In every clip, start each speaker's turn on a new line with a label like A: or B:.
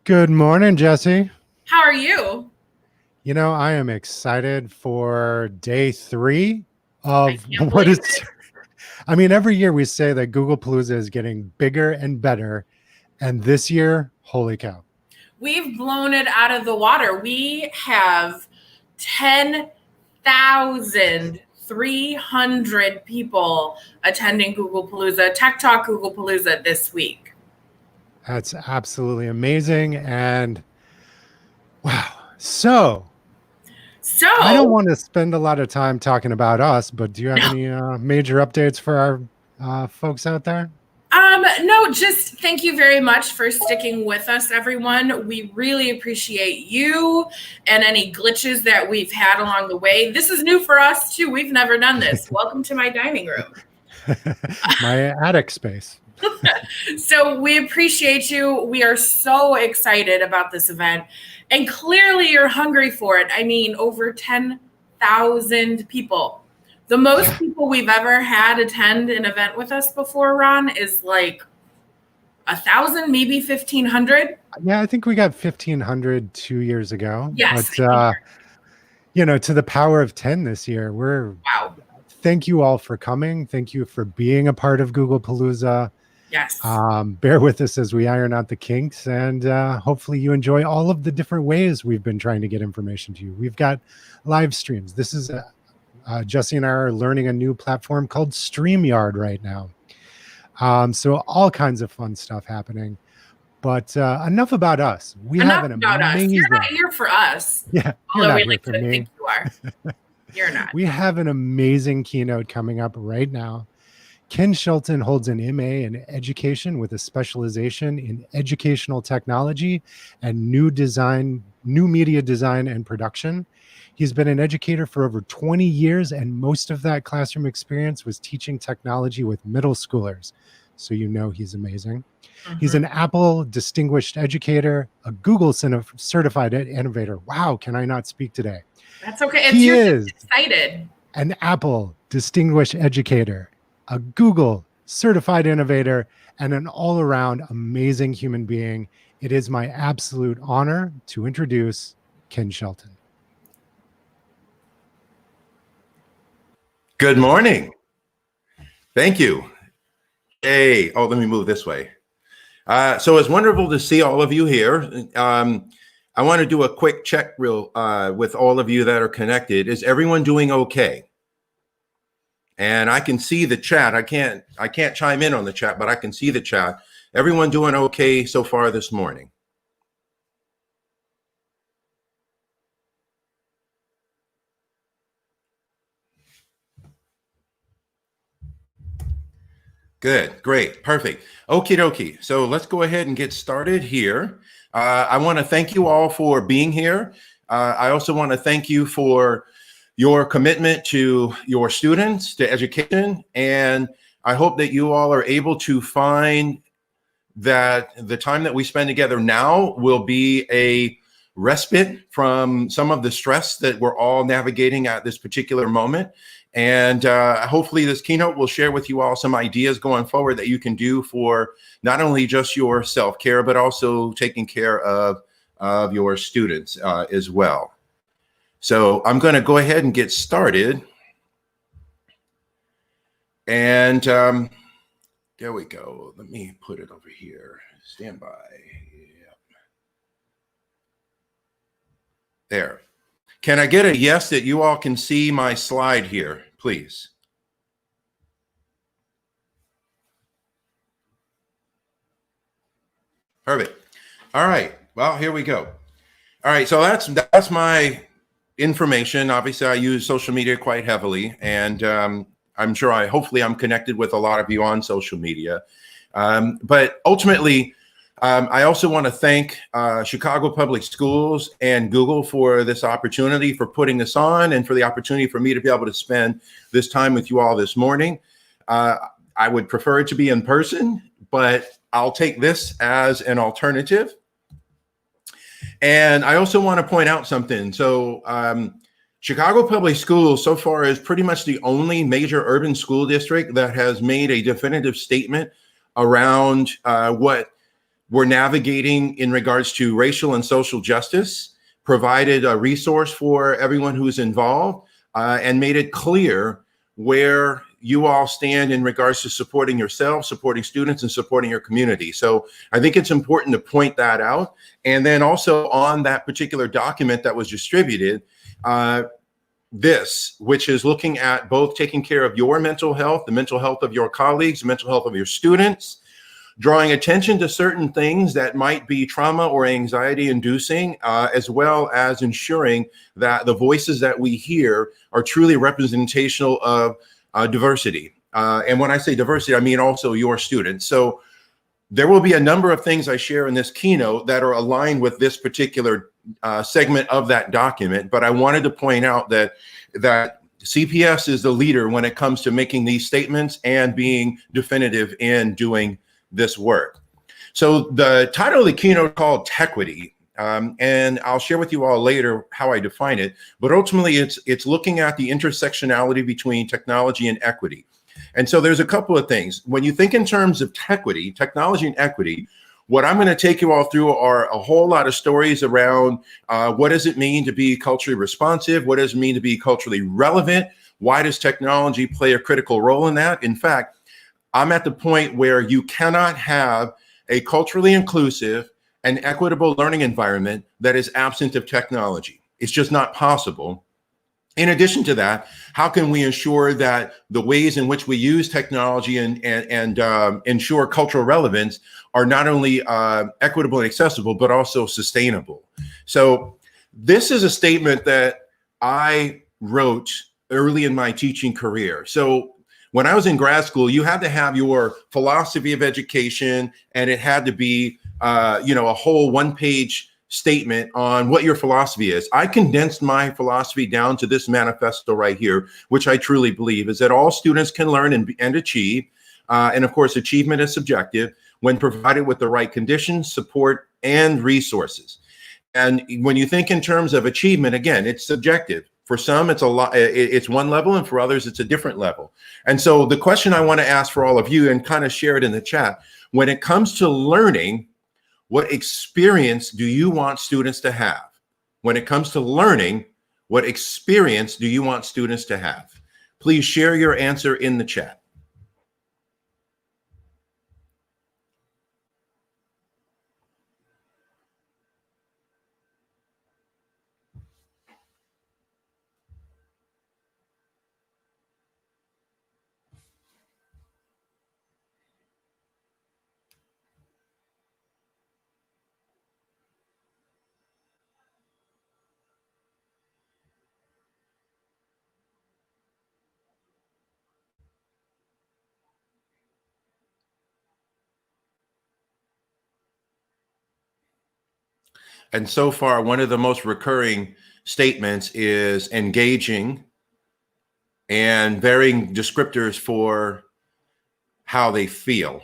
A: Good morning, Jesse.
B: How are you?
A: You know, I am excited for day 3
B: I
A: of
B: can't
A: what
B: believe
A: is,
B: it.
A: I mean, every year we say that Googlepalooza is getting bigger and better. And this year, holy cow.
B: We've blown it out of the water. We have 10,300 people attending Googlepalooza, Tech Talk Googlepalooza this week.
A: That's absolutely amazing. And wow. So I don't want to spend a lot of time talking about us, but do you have any major updates for our folks out there?
B: No, just thank you very much for sticking with us, everyone. We really appreciate you and any glitches that we've had along the way. This is new for us too. We've never done this. Welcome to my dining room.
A: My attic space.
B: So we appreciate you. We are so excited about this event. And clearly you're hungry for it. I mean, over 10,000 people. The most people we've ever had attend an event with us before, Ron, is like 1,000, maybe 1,500.
A: Yeah, I think we got 1,500 2 years ago.
B: Yes.
A: But, you know, to the power of 10 this year,
B: wow.
A: Thank you all for coming. Thank you for being a part of Googlepalooza.
B: Yes.
A: Bear with us as we iron out the kinks, and hopefully you enjoy all of the different ways we've been trying to get information to you. We've got live streams. This is Jesse and I are learning a new platform called StreamYard right now. So all kinds of fun stuff happening. But enough about us. We have an amazing.
B: You're not here for us.
A: Yeah, you're not here for me.
B: Think you are. You're not.
A: We have an amazing keynote coming up right now. Ken Shelton holds an MA in education with a specialization in educational technology and new media design and production. He's been an educator for over 20 years, and most of that classroom experience was teaching technology with middle schoolers. So you know he's amazing. Mm-hmm. He's an Apple Distinguished Educator, a Google Certified Innovator. Wow, can I not speak today?
B: That's okay.
A: He is
B: excited.
A: An Apple Distinguished Educator, a Google Certified Innovator, and an all-around amazing human being. It is my absolute honor to introduce Ken Shelton.
C: Good morning. Thank you. Hey, let me move this way. So it's wonderful to see all of you here. I want to do a quick check with all of you that are connected. Is everyone doing okay? And I can see the chat. I can't chime in on the chat, but I can see the chat. Everyone doing okay so far this morning? Good, great, perfect. Okie dokie. So let's go ahead and get started here. I want to thank you all for being here. I also want to thank you for your commitment to your students, to education, and I hope that you all are able to find that the time that we spend together now will be a respite from some of the stress that we're all navigating at this particular moment. And hopefully this keynote will share with you all some ideas going forward that you can do for not only just your self-care, but also taking care of your students as well. So I'm going to go ahead and get started. And there we go. Let me put it over here. Stand by. Yep. There. Can I get a yes that you all can see my slide here, please? Perfect. All right. Well, here we go. All right. So that's my information. Obviously, I use social media quite heavily, and hopefully I'm connected with a lot of you on social media. But ultimately, I also want to thank Chicago Public Schools and Google for this opportunity, for putting this on, and for the opportunity for me to be able to spend this time with you all this morning. I would prefer it to be in person, but I'll take this as an alternative. And I also want to point out something. So Chicago Public Schools so far is pretty much the only major urban school district that has made a definitive statement around what we're navigating in regards to racial and social justice, provided a resource for everyone who's involved, and made it clear where you all stand in regards to supporting yourself, supporting students, and supporting your community. So I think it's important to point that out. And then also on that particular document that was distributed, which is looking at both taking care of your mental health, the mental health of your colleagues, the mental health of your students, drawing attention to certain things that might be trauma or anxiety inducing, as well as ensuring that the voices that we hear are truly representational of diversity. And when I say diversity, I mean also your students. So there will be a number of things I share in this keynote that are aligned with this particular segment of that document. But I wanted to point out that CPS is the leader when it comes to making these statements and being definitive in doing this work. So the title of the keynote is called Tequity, and I'll share with you all later how I define it. But ultimately, it's looking at the intersectionality between technology and equity. And so there's a couple of things. When you think in terms of tequity, technology and equity, what I'm going to take you all through are a whole lot of stories around what does it mean to be culturally responsive? What does it mean to be culturally relevant? Why does technology play a critical role in that? In fact, I'm at the point where you cannot have a culturally inclusive and equitable learning environment that is absent of technology. It's just not possible. In addition to that, how can we ensure that the ways in which we use technology and ensure cultural relevance are not only equitable and accessible, but also sustainable? So this is a statement that I wrote early in my teaching career. So when I was in grad school, you had to have your philosophy of education, and it had to be, a whole one-page statement on what your philosophy is. I condensed my philosophy down to this manifesto right here, which I truly believe is that all students can learn and achieve. And of course, achievement is subjective when provided with the right conditions, support, and resources. And when you think in terms of achievement, again, it's subjective. For some, it's one level, and for others, it's a different level. And so the question I want to ask for all of you, and kind of share it in the chat, when it comes to learning, what experience do you want students to have? When it comes to learning, what experience do you want students to have? Please share your answer in the chat. And so far, one of the most recurring statements is engaging and varying descriptors for how they feel.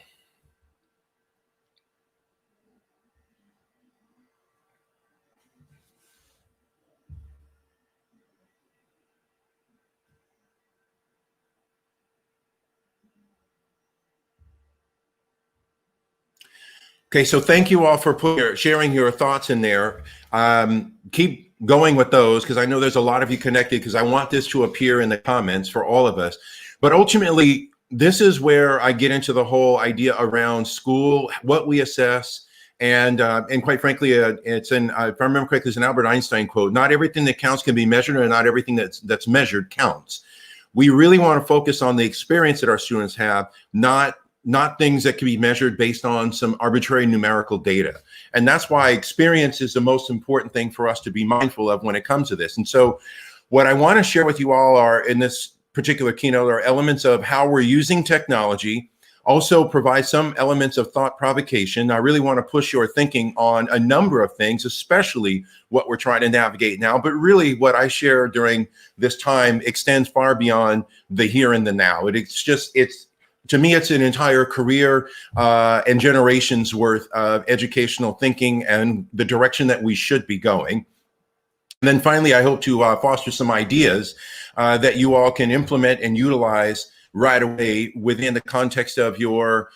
C: Okay, so thank you all for sharing your thoughts in there. Keep going with those, because I know there's a lot of you connected, because I want this to appear in the comments for all of us. But ultimately, this is where I get into the whole idea around school, what we assess, and quite frankly, if I remember correctly, it's an Albert Einstein quote: "Not everything that counts can be measured, and not everything that's measured counts." We really want to focus on the experience that our students have, not things that can be measured based on some arbitrary numerical data. And that's why experience is the most important thing for us to be mindful of when it comes to this. And so what I want to share with you all are, in this particular keynote, are elements of how we're using technology, also provide some elements of thought provocation. I really want to push your thinking on a number of things, especially what we're trying to navigate now. But really what I share during this time extends far beyond the here and the now. To me, it's an entire career and generations worth of educational thinking and the direction that we should be going. And then finally, I hope to foster some ideas that you all can implement and utilize right away within the context of your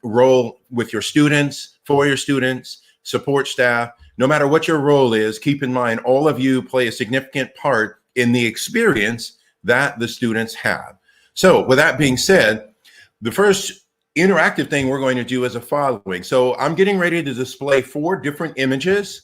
C: role with your students, for your students, support staff. No matter what your role is, keep in mind all of you play a significant part in the experience that the students have. So with that being said, the first interactive thing we're going to do is the following. So I'm getting ready to display 4 different images.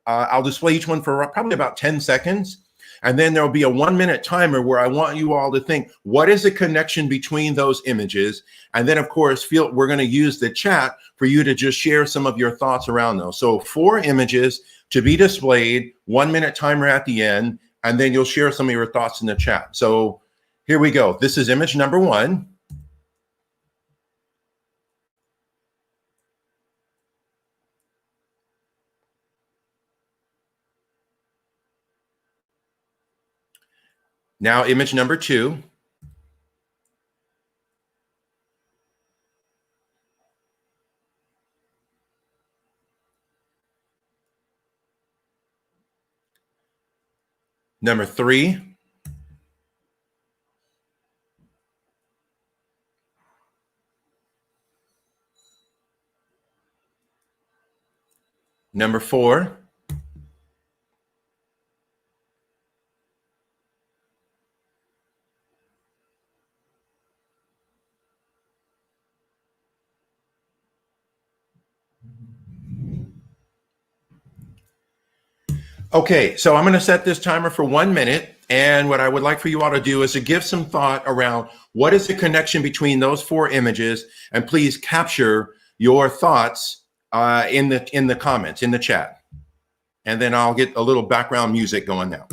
C: I'll display each one for probably about 10 seconds. And then there'll be a 1-minute timer where I want you all to think, what is the connection between those images? And then, of course, we're going to use the chat for you to just share some of your thoughts around those. So 4 images to be displayed, 1-minute timer at the end, and then you'll share some of your thoughts in the chat. So here we go. This is image number 1. Now, image number 2. Number 3. Number 4. Okay, so I'm going to set this timer for 1 minute. And what I would like for you all to do is to give some thought around what is the connection between those 4 images. And please capture your thoughts in the comments, in the chat. And then I'll get a little background music going now.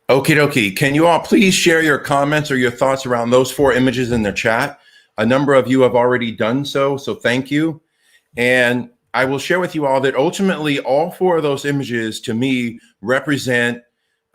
C: Okie dokie. Can you all please share your comments or your thoughts around those 4 images in the chat? A number of you have already done so, so thank you. And I will share with you all that ultimately all 4 of those images to me represent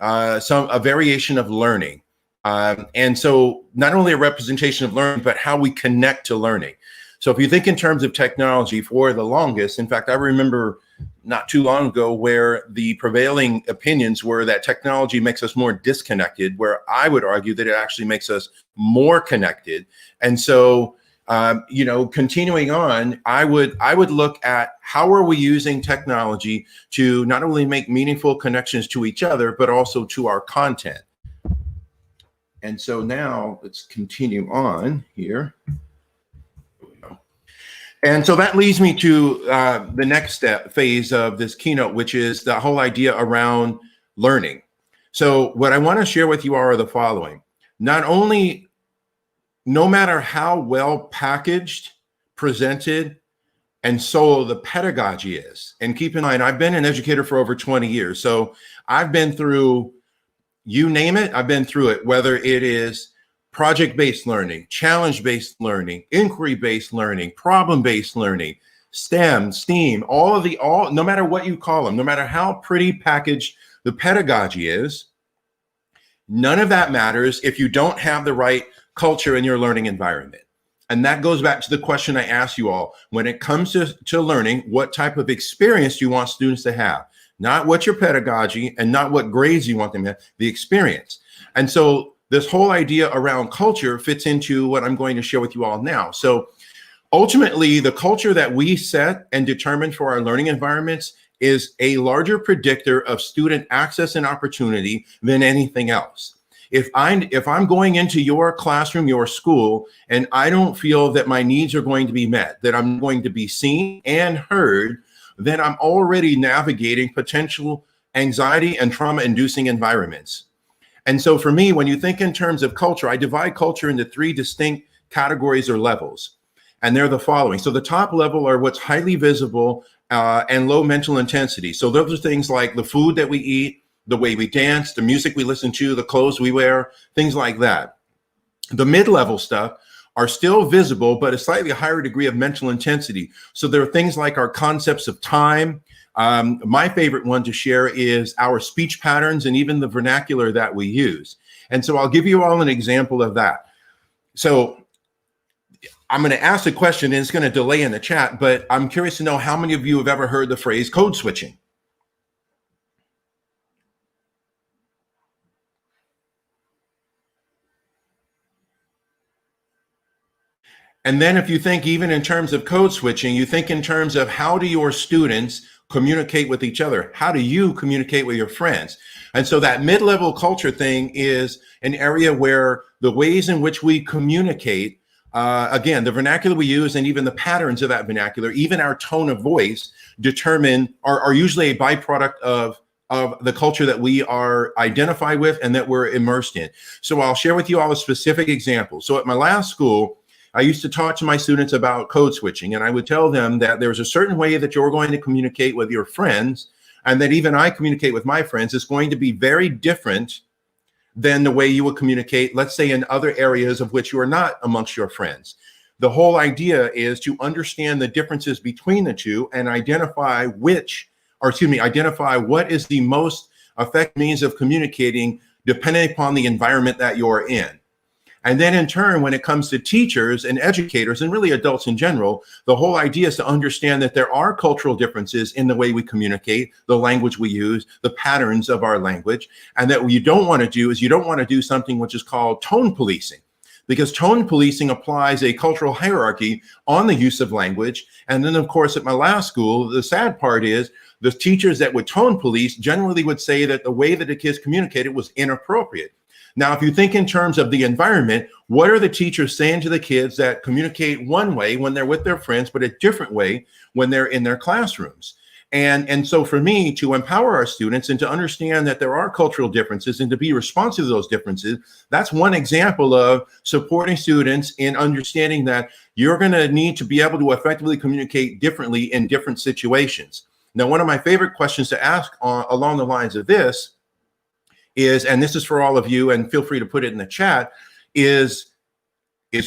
C: a variation of learning. And so not only a representation of learning, but how we connect to learning. So if you think in terms of technology for the longest, in fact, I remember not too long ago where the prevailing opinions were that technology makes us more disconnected, where I would argue that it actually makes us more connected. And so, continuing on, I would look at how are we using technology to not only make meaningful connections to each other, but also to our content. And so now let's continue on here. And so that leads me to the next phase of this keynote, which is the whole idea around learning. So what I want to share with you are the following. Not only, no matter how well packaged, presented, and sold the pedagogy is, and keep in mind, I've been an educator for over 20 years. So I've been through, you name it, I've been through it, whether it is project-based learning, challenge-based learning, inquiry-based learning, problem-based learning, STEM, STEAM, no matter what you call them, no matter how pretty packaged the pedagogy is, none of that matters if you don't have the right culture in your learning environment. And that goes back to the question I asked you all. When it comes to learning, what type of experience do you want students to have? Not what your pedagogy and not what grades you want them to have, the experience. And so this whole idea around culture fits into what I'm going to share with you all now. So Ultimately, the culture that we set and determine for our learning environments is a larger predictor of student access and opportunity than anything else. If I'm going into your classroom, your school, and I don't feel that my needs are going to be met, that I'm going to be seen and heard, then I'm already navigating potential anxiety and trauma-inducing environments. And so for me, when you think in terms of culture, I divide culture into 3 distinct categories or levels. And they're the following. So the top level are what's highly visible and low mental intensity. So those are things like the food that we eat, the way we dance, the music we listen to, the clothes we wear, things like that. The mid-level stuff are still visible, but a slightly higher degree of mental intensity. So there are things like our concepts of time. My favorite one to share is our speech patterns and even the vernacular that we use. And so I'll give you all an example of that. So I'm going to ask a question and it's going to delay in the chat, but I'm curious to know how many of you have ever heard the phrase code switching? And then if you think even in terms of code switching, you think in terms of how do your students communicate with each other? How do you communicate with your friends? And so that mid-level culture thing is an area where the ways in which we communicate, again, the vernacular we use and even the patterns of that vernacular, even our tone of voice are usually a byproduct of the culture that we are identified with and that we're immersed in. So I'll share with you all a specific example. So at my last school, I used to talk to my students about code switching, and I would tell them that there's a certain way that you're going to communicate with your friends, and that even I communicate with my friends is going to be very different than the way you would communicate, let's say, in other areas of which you are not amongst your friends. The whole idea is to understand the differences between the two and identify what is the most effective means of communicating depending upon the environment that you're in. And then in turn, when it comes to teachers and educators and really adults in general, the whole idea is to understand that there are cultural differences in the way we communicate, the language we use, the patterns of our language. And that what you don't want to do is you don't want to do something which is called tone policing, because tone policing applies a cultural hierarchy on the use of language. And then, of course, at my last school, the sad part is the teachers that would tone police generally would say that the way that the kids communicated was inappropriate. Now, if you think in terms of the environment, what are the teachers saying to the kids that communicate one way when they're with their friends, but a different way when they're in their classrooms? And so for me to empower our students and to understand that there are cultural differences and to be responsive to those differences, that's one example of supporting students in understanding that you're going to need to be able to effectively communicate differently in different situations. Now, one of my favorite questions to ask along the lines of this is, and this is for all of you, and feel free to put it in the chat, is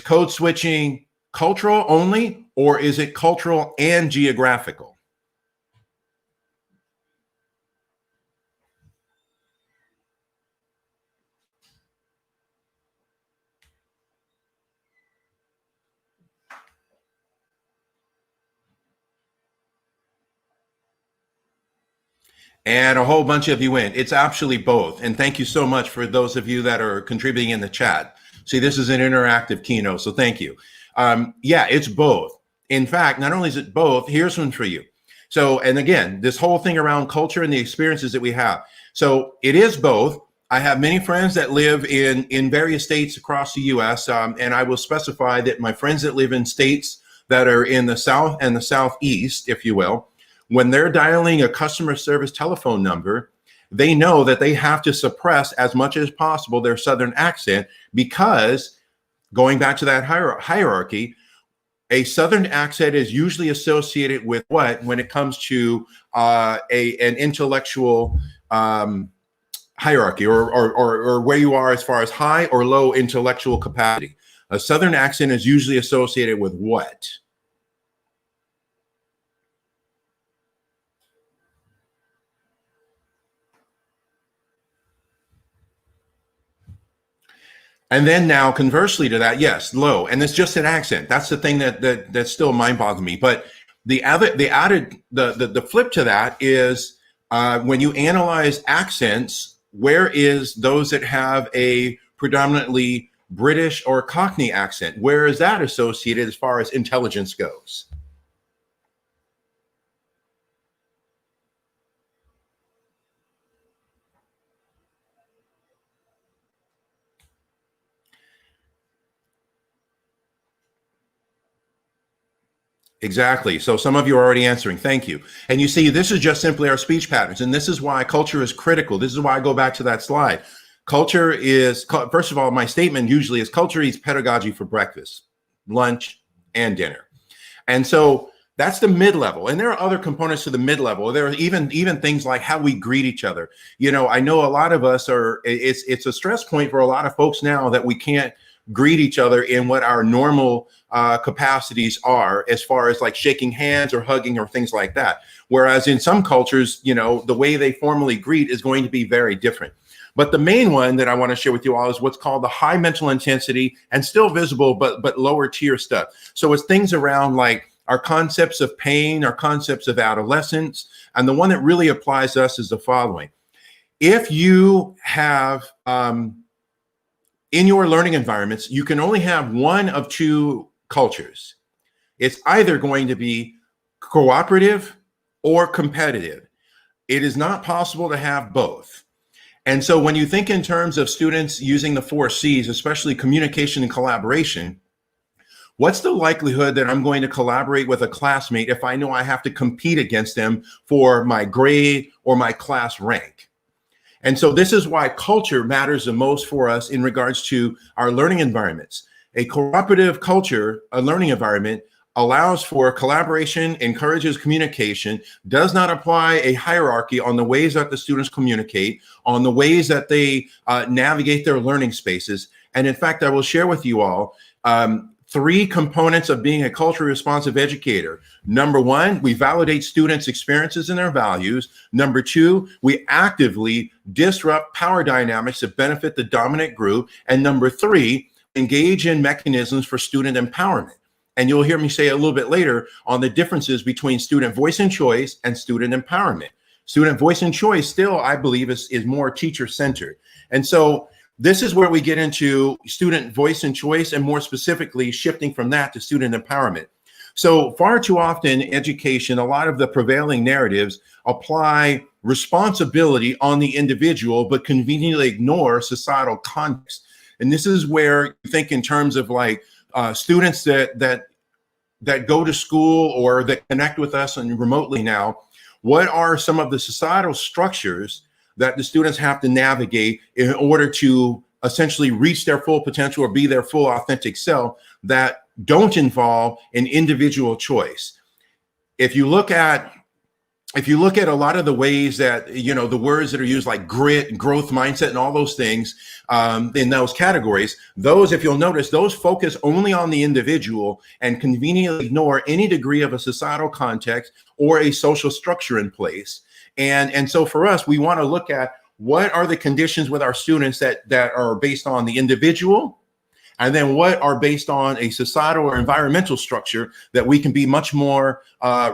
C: code switching cultural only, or is it cultural and geographical? And a whole bunch of you went. It's actually both. And thank you so much for those of you that are contributing in the chat. See, this is an interactive keynote, so thank you. Yeah, it's both. In fact, not only is it both, here's one for you. So, and again, this whole thing around culture and the experiences that we have. So it is both. I have many friends that live in various states across the US, and I will specify that my friends that live in states that are in the South and the Southeast, if you will, when they're dialing a customer service telephone number, they know that they have to suppress as much as possible their Southern accent, because going back to that hierarchy, a Southern accent is usually associated with what, when it comes to an intellectual hierarchy or where you are as far as high or low intellectual capacity. A Southern accent is usually associated with what? And then now, conversely to that, yes, low, and it's just an accent. That's the thing that's still mind-boggling me. But the flip to that is when you analyze accents, where is those that have a predominantly British or Cockney accent? Where is that associated as far as intelligence goes? Exactly. So some of you are already answering. Thank you. And you see, this is just simply our speech patterns. And this is why culture is critical. This is why I go back to that slide. Culture is, first of all, my statement usually is culture eats pedagogy for breakfast, lunch, and dinner. And so that's the mid-level. And there are other components to the mid-level. There are even things like how we greet each other. You know, I know a lot of us it's a stress point for a lot of folks now that we can't greet each other in what our normal capacities are, as far as like shaking hands or hugging or things like that. Whereas in some cultures, you know, the way they formally greet is going to be very different. But the main one that I want to share with you all is what's called the high mental intensity and still visible, but lower tier stuff. So it's things around like our concepts of pain, our concepts of adolescence. And the one that really applies to us is the following. If you have, in your learning environments, you can only have one of two cultures. It's either going to be cooperative or competitive. It is not possible to have both. And so when you think in terms of students using the 4 C's, especially communication and collaboration, what's the likelihood that I'm going to collaborate with a classmate if I know I have to compete against them for my grade or my class rank? And so this is why culture matters the most for us in regards to our learning environments. A cooperative culture, a learning environment, allows for collaboration, encourages communication, does not apply a hierarchy on the ways that the students communicate, on the ways that they navigate their learning spaces. And in fact, I will share with you all 3 components of being a culturally responsive educator. Number 1, we validate students' experiences and their values. Number 2, we actively disrupt power dynamics that benefit the dominant group. And number 3, engage in mechanisms for student empowerment. And you'll hear me say a little bit later on the differences between student voice and choice and student empowerment. Student voice and choice still, I believe, is more teacher-centered. And so this is where we get into student voice and choice, and more specifically, shifting from that to student empowerment. So far too often in education, a lot of the prevailing narratives apply responsibility on the individual, but conveniently ignore societal context. And this is where you think in terms of like students that go to school or that connect with us and remotely now, what are some of the societal structures that the students have to navigate in order to essentially reach their full potential or be their full authentic self that don't involve an individual choice? If you look at a lot of the ways that, you know, the words that are used like grit, growth mindset, and all those things in those categories, those, if you'll notice, those focus only on the individual and conveniently ignore any degree of a societal context or a social structure in place. And so for us, we want to look at what are the conditions with our students that are based on the individual, and then what are based on a societal or environmental structure that we can be much more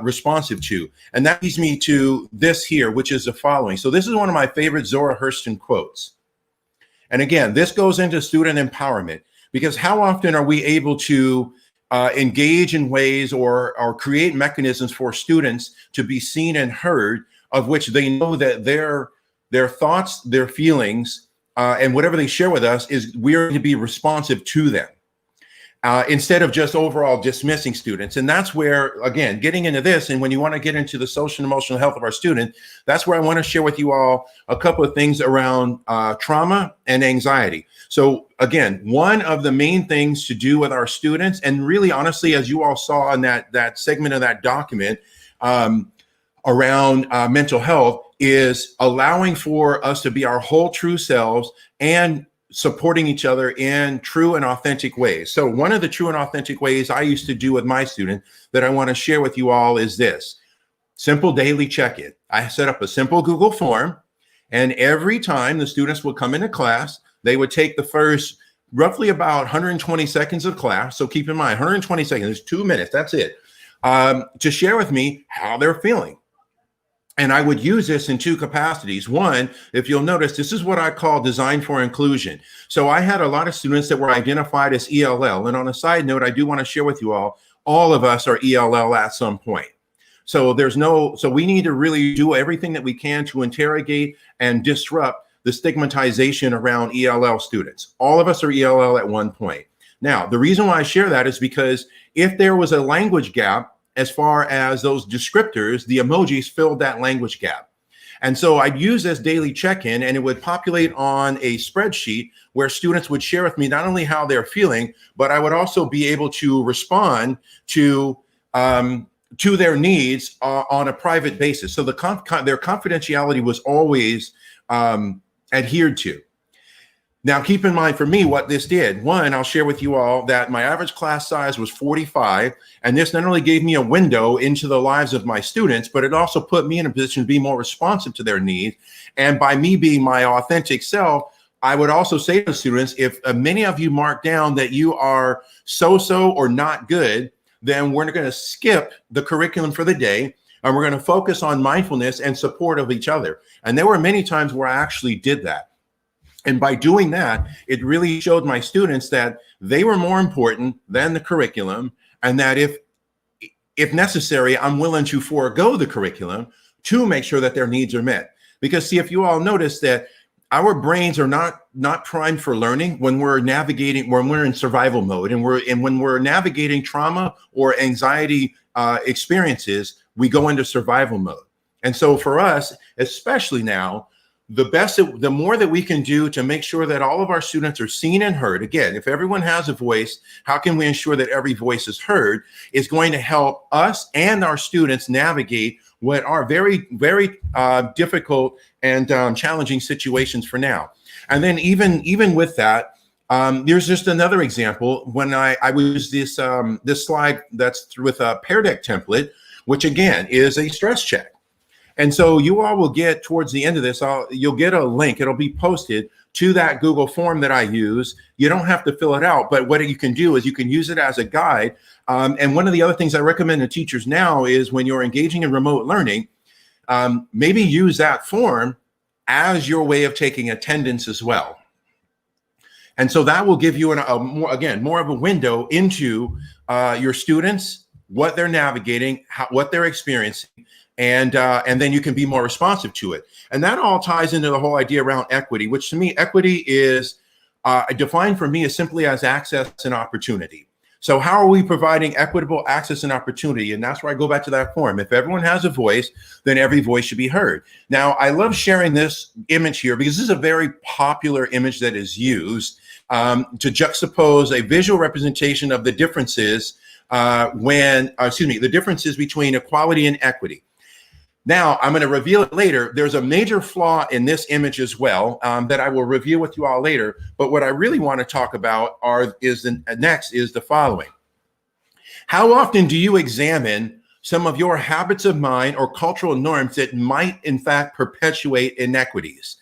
C: responsive to. And that leads me to this here, which is the following. So this is one of my favorite Zora Hurston quotes. And again, this goes into student empowerment, because how often are we able to engage in ways or create mechanisms for students to be seen and heard, of which they know that their thoughts, their feelings, and whatever they share with us is we're to be responsive to them instead of just overall dismissing students. And that's where, again, getting into this, and when you want to get into the social and emotional health of our student, that's where I want to share with you all a couple of things around trauma and anxiety. So again, one of the main things to do with our students, and really honestly, as you all saw in that segment of that document around mental health, is allowing for us to be our whole true selves and supporting each other in true and authentic ways. So one of the true and authentic ways I used to do with my student that I want to share with you all is this simple daily check-in. I set up a simple Google form, and every time the students would come into class, they would take the first roughly about 120 seconds of class. So keep in mind, 120 seconds, 2 minutes, that's it, to share with me how they're feeling. And I would use this in two capacities. One, if you'll notice, this is what I call design for inclusion. So I had a lot of students that were identified as ELL. And on a side note, I do want to share with you all of us are ELL at some point. So so we need to really do everything that we can to interrogate and disrupt the stigmatization around ELL students. All of us are ELL at one point. Now, the reason why I share that is because if there was a language gap, as far as those descriptors, the emojis filled that language gap. And so I'd use this daily check-in, and it would populate on a spreadsheet where students would share with me not only how they're feeling, but I would also be able to respond to their needs on a private basis. So their confidentiality was always adhered to. Now, keep in mind for me what this did. One, I'll share with you all that my average class size was 45. And this not only gave me a window into the lives of my students, but it also put me in a position to be more responsive to their needs. And by me being my authentic self, I would also say to students, if many of you mark down that you are so-so or not good, then we're going to skip the curriculum for the day. And we're going to focus on mindfulness and support of each other. And there were many times where I actually did that. And by doing that, it really showed my students that they were more important than the curriculum, and that if necessary, I'm willing to forego the curriculum to make sure that their needs are met. Because see, if you all notice that our brains are not primed for learning when we're navigating, when we're in survival mode, and when we're navigating trauma or anxiety experiences, we go into survival mode. And so for us, especially now, the more that we can do to make sure that all of our students are seen and heard. Again, if everyone has a voice, how can we ensure that every voice is heard, is going to help us and our students navigate what are very, very difficult and challenging situations for now. And then even with that, there's just another example when I use this slide that's with a Pear Deck template, which again is a stress check. And so you all will get towards the end of this, you'll get a link. It'll be posted to that Google form that I use. You don't have to fill it out, but what you can do is you can use it as a guide. And one of the other things I recommend to teachers now is when you're engaging in remote learning, maybe use that form as your way of taking attendance as well. And so that will give you more of a window into your students, what they're navigating, what they're experiencing. And then you can be more responsive to it. And that all ties into the whole idea around equity, which to me, equity is defined for me as simply as access and opportunity. So how are we providing equitable access and opportunity? And that's where I go back to that form. If everyone has a voice, then every voice should be heard. Now, I love sharing this image here because this is a very popular image that is used to juxtapose a visual representation of the differences the differences between equality and equity. Now, I'm going to reveal it later. There's a major flaw in this image as well that I will review with you all later. But what I really want to talk about is the following. How often do you examine some of your habits of mind or cultural norms that might, in fact, perpetuate inequities?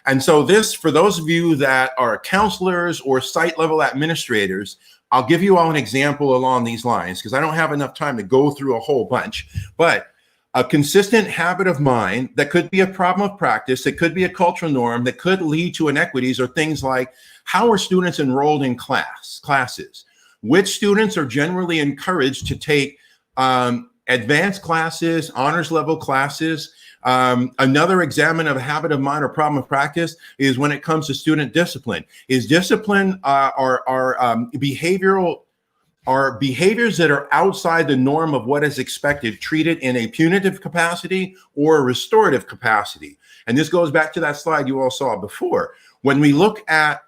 C: And so this, for those of you that are counselors or site level administrators, I'll give you all an example along these lines because I don't have enough time to go through a whole bunch. But a consistent habit of mind that could be a problem of practice, that could be a cultural norm, that could lead to inequities are things like, how are students enrolled in classes? Which students are generally encouraged to take advanced classes, honors level classes? Another example of a habit of mind or problem of practice is when it comes to student discipline. Is discipline are behaviors that are outside the norm of what is expected treated in a punitive capacity or a restorative capacity? And this goes back to that slide you all saw before. When we look at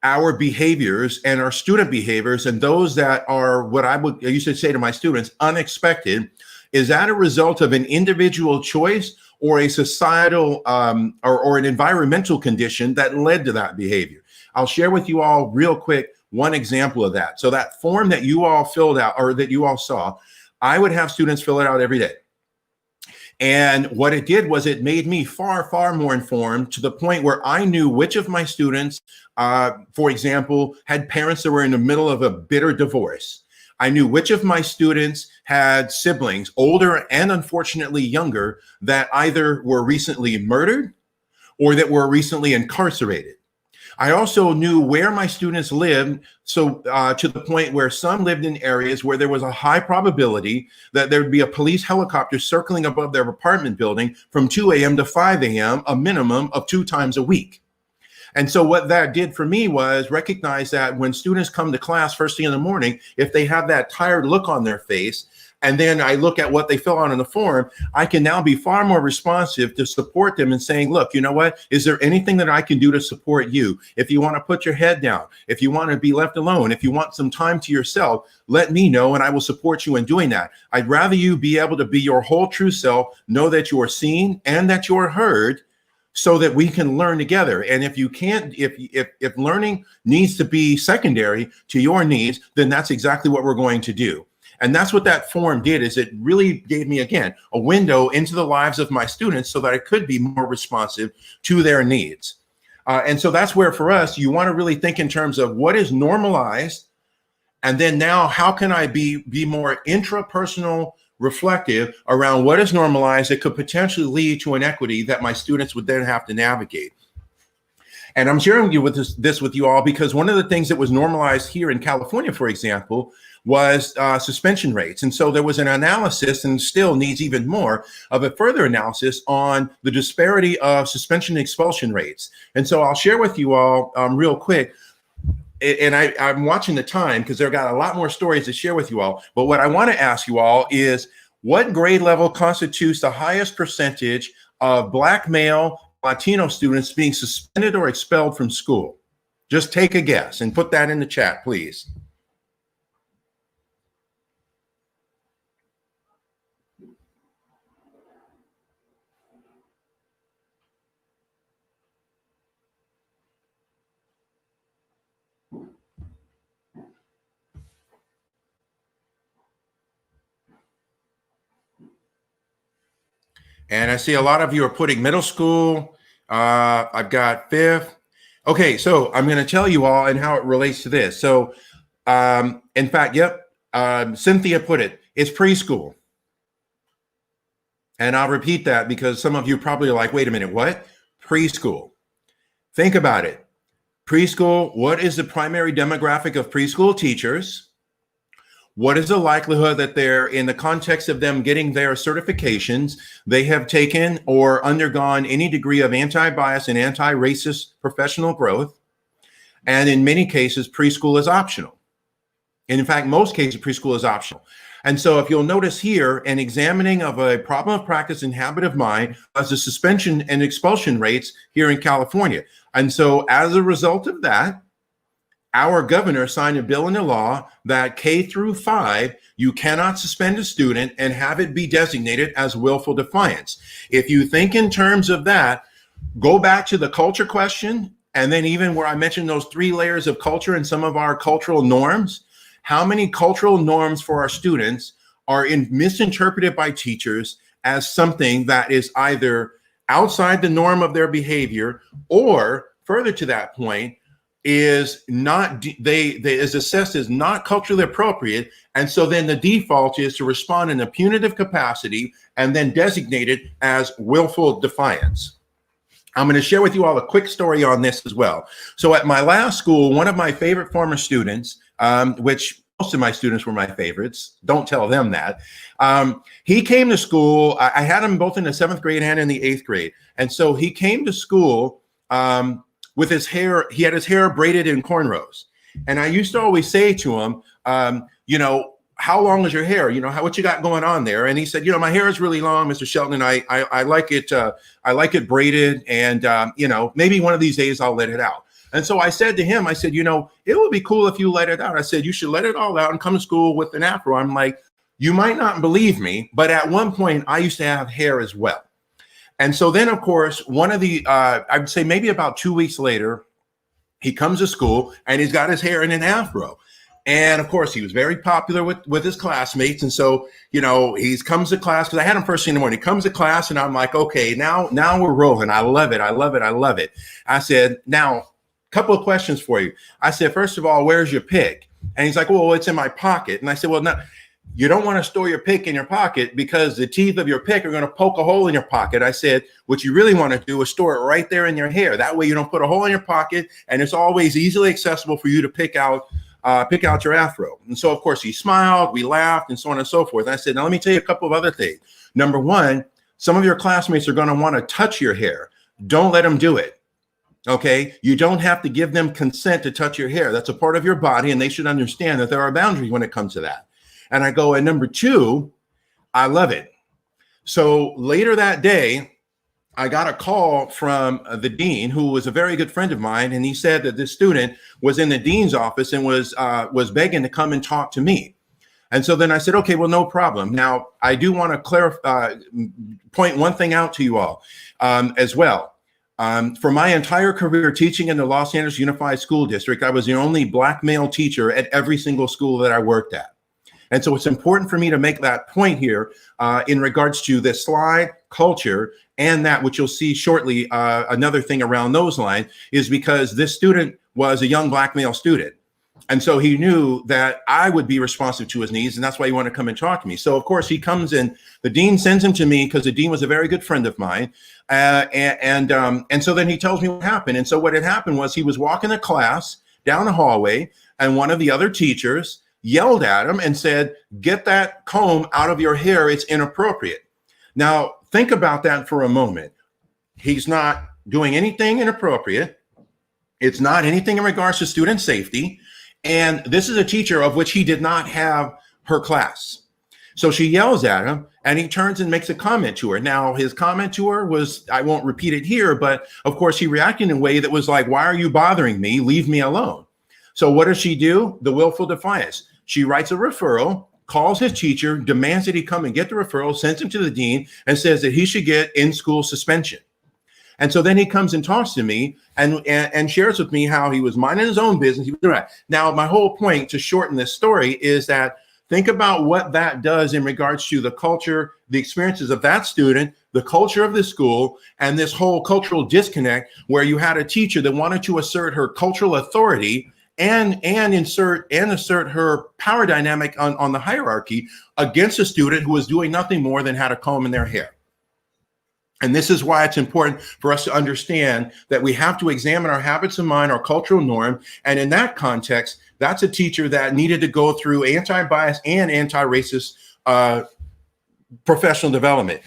C: our behaviors and our student behaviors and those that are what I used to say to my students, unexpected, is that a result of an individual choice or a societal or an environmental condition that led to that behavior? I'll share with you all real quick one example of that. So that form that you all filled out or that you all saw, I would have students fill it out every day. And what it did was it made me far, far more informed to the point where I knew which of my students, for example, had parents that were in the middle of a bitter divorce. I knew which of my students had siblings, older and unfortunately younger, that either were recently murdered or that were recently incarcerated. I also knew where my students lived, so to the point where some lived in areas where there was a high probability that there would be a police helicopter circling above their apartment building from 2 a.m. to 5 a.m., a minimum of 2 times a week. And so what that did for me was recognize that when students come to class first thing in the morning, if they have that tired look on their face, and then I look at what they fill out in the form, I can now be far more responsive to support them and saying, look, you know what? Is there anything that I can do to support you? If you want to put your head down, if you want to be left alone, if you want some time to yourself, let me know and I will support you in doing that. I'd rather you be able to be your whole true self, know that you are seen and that you are heard, so that we can learn together. And if you can't, if learning needs to be secondary to your needs, then that's exactly what we're going to do. And that's what that form did, is it really gave me, again, a window into the lives of my students so that I could be more responsive to their needs. And so that's where, for us, you want to really think in terms of what is normalized, and then now how can I be more intrapersonal, reflective around what is normalized that could potentially lead to inequity that my students would then have to navigate. And I'm sharing this with you all because one of the things that was normalized here in California, for example, was suspension rates. And so there was an analysis, and still needs even more of a further analysis on the disparity of suspension and expulsion rates. And so I'll share with you all real quick. And I'm watching the time because they've got a lot more stories to share with you all. But what I want to ask you all is, what grade level constitutes the highest percentage of Black male Latino students being suspended or expelled from school? Just take a guess and put that in the chat, please. And I see a lot of you are putting middle school. I've got 5th. Okay, so I'm going to tell you all and how it relates to this. So, in fact, yep, Cynthia put it. It's preschool. And I'll repeat that because some of you probably are like, wait a minute, what? Preschool. Think about it. Preschool, what is the primary demographic of preschool teachers? What is the likelihood that they're, in the context of them getting their certifications, they have taken or undergone any degree of anti-bias and anti-racist professional growth? And in many cases, preschool is optional. And in fact, most cases, preschool is optional. And so if you'll notice here, an examining of a problem of practice and habit of mind was the suspension and expulsion rates here in California. And so as a result of that, our governor signed a bill into law that K through 5, you cannot suspend a student and have it be designated as willful defiance. If you think in terms of that, go back to the culture question, and then even where I mentioned those 3 layers of culture and some of our cultural norms. How many cultural norms for our students are misinterpreted by teachers as something that is either outside the norm of their behavior, or further to that point, is not, they is assessed as not culturally appropriate. And so then the default is to respond in a punitive capacity and then designate it as willful defiance. I'm going to share with you all a quick story on this as well. So at my last school, one of my favorite former students, which most of my students were my favorites, don't tell them that, he came to school. I had him both in the 7th grade and in the 8th grade. And so he came to school with his hair, he had his hair braided in cornrows. And I used to always say to him, you know, how long is your hair? You know, what you got going on there? And he said, you know, my hair is really long, Mr. Shelton, and I like it braided, and you know, maybe one of these days I'll let it out. And so I said to him, I said, you know, it would be cool if you let it out. I said, you should let it all out and come to school with an afro. I'm like, you might not believe me, but at one point I used to have hair as well. And so then, of course, one of the, I would say maybe about 2 weeks later, he comes to school and he's got his hair in an afro. And of course, he was very popular with his classmates. And so, you know, he comes to class, because I had him first thing in the morning. He comes to class and I'm like, okay, now we're rolling. I love it. I love it. I love it. I said, now, a couple of questions for you. I said, first of all, where's your pick? And he's like, well, it's in my pocket. And I said, well, no, you don't want to store your pick in your pocket because the teeth of your pick are going to poke a hole in your pocket. I said, what you really want to do is store it right there in your hair. That way you don't put a hole in your pocket, and it's always easily accessible for you to pick out your afro. And so, of course, he smiled, we laughed, and so on and so forth. And I said, now let me tell you a couple of other things. Number one, some of your classmates are going to want to touch your hair. Don't let them do it. Okay, you don't have to give them consent to touch your hair. That's a part of your body, and they should understand that there are boundaries when it comes to that. And I go, and number two, I love it. So later that day, I got a call from the dean, who was a very good friend of mine, and he said that this student was in the dean's office and was begging to come and talk to me. And so then I said, okay, well, no problem. Now, I do want to clarify, point one thing out to you all as well. For my entire career teaching in the Los Angeles Unified School District, I was the only Black male teacher at every single school that I worked at. And so it's important for me to make that point here in regards to this slide, culture, and that, which you'll see shortly, another thing around those lines, is because this student was a young Black male student. And so he knew that I would be responsive to his needs, and that's why he wanted to come and talk to me. So, of course, he comes in, the dean sends him to me because the dean was a very good friend of mine. And so then he tells me what happened. And so what had happened was he was walking to class down the hallway, and one of the other teachers yelled at him and said, get that comb out of your hair. It's inappropriate. Now, think about that for a moment. He's not doing anything inappropriate. It's not anything in regards to student safety. And this is a teacher of which he did not have her class. So she yells at him, and he turns and makes a comment to her. Now, his comment to her was, I won't repeat it here, but of course he reacted in a way that was like, why are you bothering me? Leave me alone. So what does she do? The willful defiance. She writes a referral, calls his teacher, demands that he come and get the referral, sends him to the dean, and says that he should get in-school suspension. And so then he comes and talks to me and shares with me how he was minding his own business. He was doing that. Now, my whole point to shorten this story is that think about what that does in regards to the culture, the experiences of that student, the culture of the school, and this whole cultural disconnect where you had a teacher that wanted to assert her cultural authority and assert her power dynamic on the hierarchy against a student who was doing nothing more than had a comb in their hair. And this is why it's important for us to understand that we have to examine our habits of mind, our cultural norm. And in that context, that's a teacher that needed to go through anti-bias and anti-racist professional development.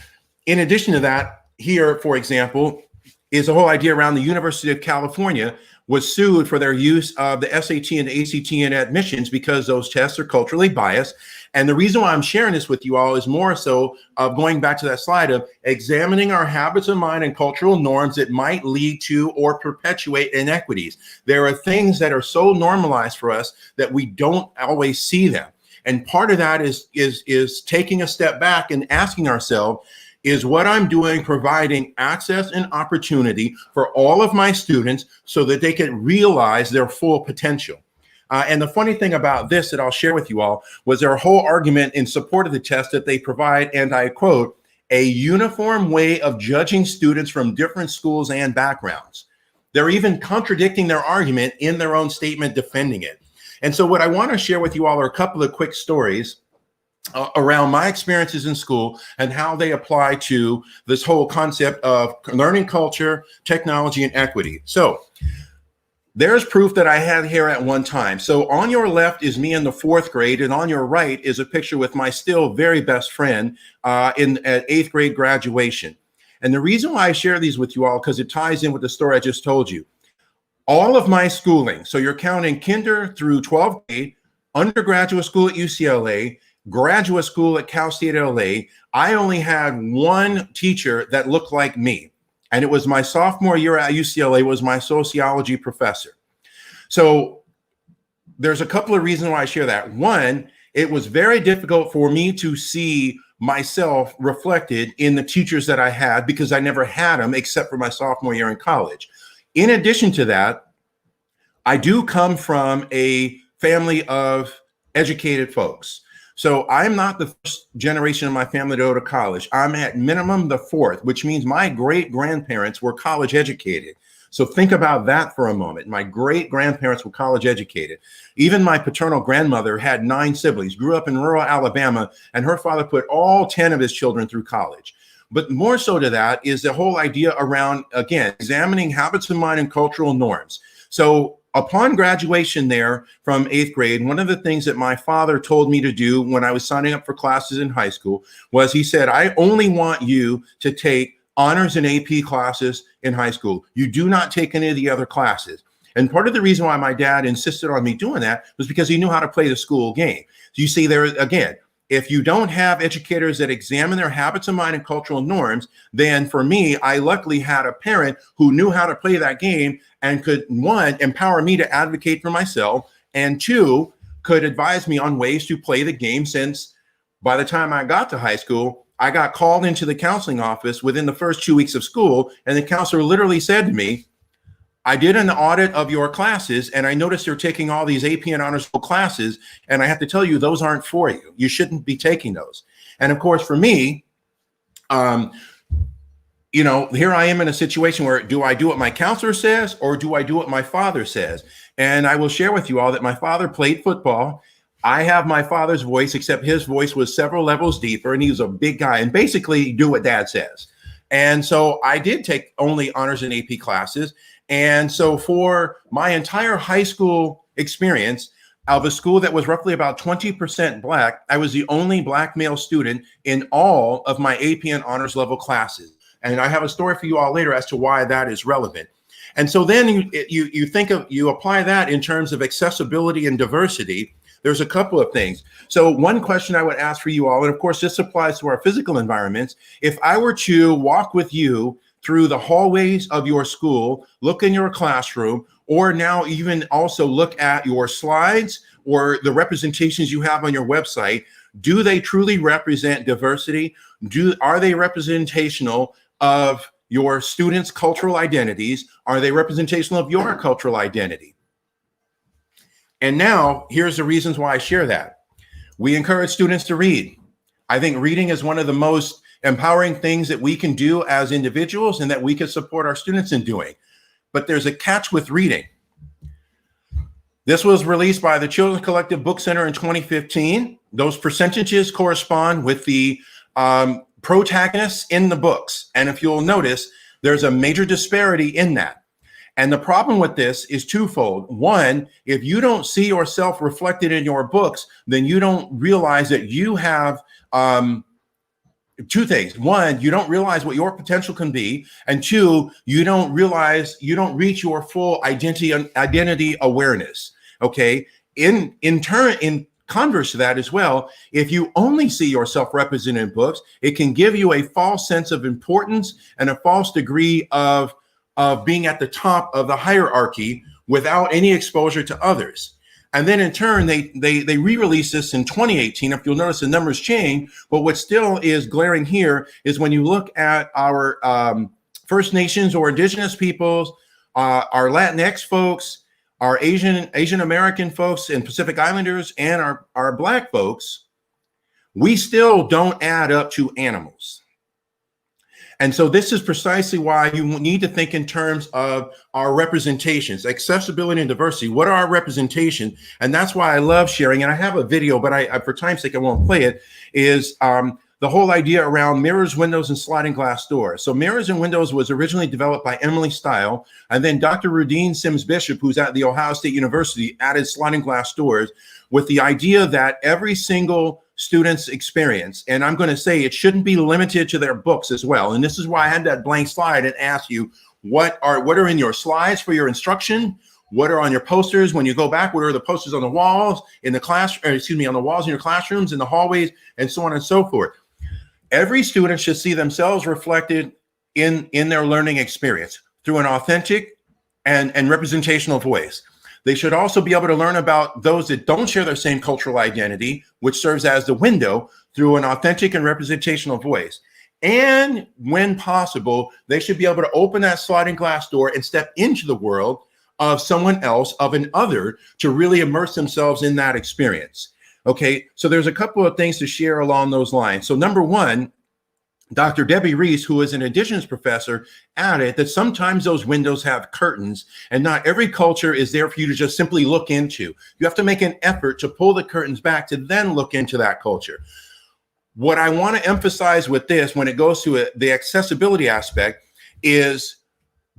C: In addition to that, here, for example, is the whole idea around the University of California was sued for their use of the SAT and the ACT in admissions because those tests are culturally biased. And the reason why I'm sharing this with you all is more so of going back to that slide of examining our habits of mind and cultural norms that might lead to or perpetuate inequities. There are things that are so normalized for us that we don't always see them. And part of that is taking a step back and asking ourselves, is what I'm doing providing access and opportunity for all of my students so that they can realize their full potential? And the funny thing about this that I'll share with you all was their whole argument in support of the test that they provide, and I quote, a uniform way of judging students from different schools and backgrounds. They're even contradicting their argument in their own statement defending it. And so what I want to share with you all are a couple of quick stories around my experiences in school and how they apply to this whole concept of learning culture, technology, and equity. So there's proof that I had hair at one time. So on your left is me in the 4th grade, and on your right is a picture with my still very best friend at 8th grade graduation. And the reason why I share these with you all, because it ties in with the story I just told you. All of my schooling, so you're counting kinder through 12th grade, undergraduate school at UCLA, graduate school at Cal State LA, I only had one teacher that looked like me. And it was my sophomore year at UCLA, was my sociology professor. So there's a couple of reasons why I share that. One, it was very difficult for me to see myself reflected in the teachers that I had because I never had them except for my sophomore year in college. In addition to that, I do come from a family of educated folks. So I'm not the first generation of my family to go to college. I'm at minimum the 4th, which means my great grandparents were college educated. So think about that for a moment. My great grandparents were college educated. Even my paternal grandmother had 9 siblings, grew up in rural Alabama, and her father put all 10 of his children through college. But more so to that is the whole idea around, again, examining habits of mind and cultural norms. So upon graduation there from 8th grade, one of the things that my father told me to do when I was signing up for classes in high school was he said, I only want you to take honors and AP classes in high school. You do not take any of the other classes. And part of the reason why my dad insisted on me doing that was because he knew how to play the school game. So you see there again, if you don't have educators that examine their habits of mind and cultural norms, then for me, I luckily had a parent who knew how to play that game and could, 1, empower me to advocate for myself, and 2, could advise me on ways to play the game, since by the time I got to high school, I got called into the counseling office within the first 2 weeks of school, and the counselor literally said to me, I did an audit of your classes, and I noticed you're taking all these AP and honors classes, and I have to tell you, those aren't for you. You shouldn't be taking those. And of course, for me, you know, here I am in a situation where, do I do what my counselor says, or do I do what my father says? And I will share with you all that my father played football. I have my father's voice, except his voice was several levels deeper, and he was a big guy, and basically do what dad says. And so I did take only honors and AP classes. And so for my entire high school experience, of a school that was roughly about 20% Black, I was the only Black male student in all of my AP and honors level classes. And I have a story for you all later as to why that is relevant. And so then you apply that in terms of accessibility and diversity. There's a couple of things. So one question I would ask for you all, and of course this applies to our physical environments, if I were to walk with you through the hallways of your school, look in your classroom, or now even also look at your slides or the representations you have on your website, do they truly represent diversity? Are they representational of your students' cultural identities? Are they representational of your cultural identity? And now here's the reasons why I share that. We encourage students to read. I think reading is one of the most empowering things that we can do as individuals and that we can support our students in doing. But there's a catch with reading. This was released by the Children's Collective Book Center in 2015. Those percentages correspond with the protagonists in the books. And if you'll notice, there's a major disparity in that. And the problem with this is twofold. One, if you don't see yourself reflected in your books, then you don't realize that you have two things. One, you don't realize what your potential can be. And 2, you don't reach your full identity awareness. Okay. In converse to that as well, if you only see yourself represented in books, it can give you a false sense of importance and a false degree of being at the top of the hierarchy without any exposure to others. And then in turn, they re-released this in 2018. If you'll notice, the numbers change, but what still is glaring here is when you look at our First Nations or Indigenous peoples, our Latinx folks, our Asian American folks and Pacific Islanders, and our Black folks, we still don't add up to animals. And so this is precisely why you need to think in terms of our representations, accessibility and diversity. What are our representations? And that's why I love sharing, and I have a video, but I for time's sake, I won't play it, is the whole idea around mirrors, windows, and sliding glass doors. So mirrors and windows was originally developed by Emily Stile, and then Dr. Rudine Sims Bishop, who's at the Ohio State University, added sliding glass doors with the idea that every single student's experience, and I'm going to say it shouldn't be limited to their books as well. And this is why I had that blank slide and asked you, what are in your slides for your instruction? What are on your posters when you go back? What are the posters on the walls in the class, on the walls in your classrooms, in the hallways, and so on and so forth. Every student should see themselves reflected in their learning experience through an authentic and representational voice. They should also be able to learn about those that don't share their same cultural identity, which serves as the window, through an authentic and representational voice. And when possible, they should be able to open that sliding glass door and step into the world of someone else, of an other, to really immerse themselves in that experience. Okay, so there's a couple of things to share along those lines. So number one, Dr. Debbie Reese, who is an indigenous professor, added that sometimes those windows have curtains, and not every culture is there for you to just simply look into. You have to make an effort to pull the curtains back to then look into that culture. What I want to emphasize with this, when it goes to the accessibility aspect, is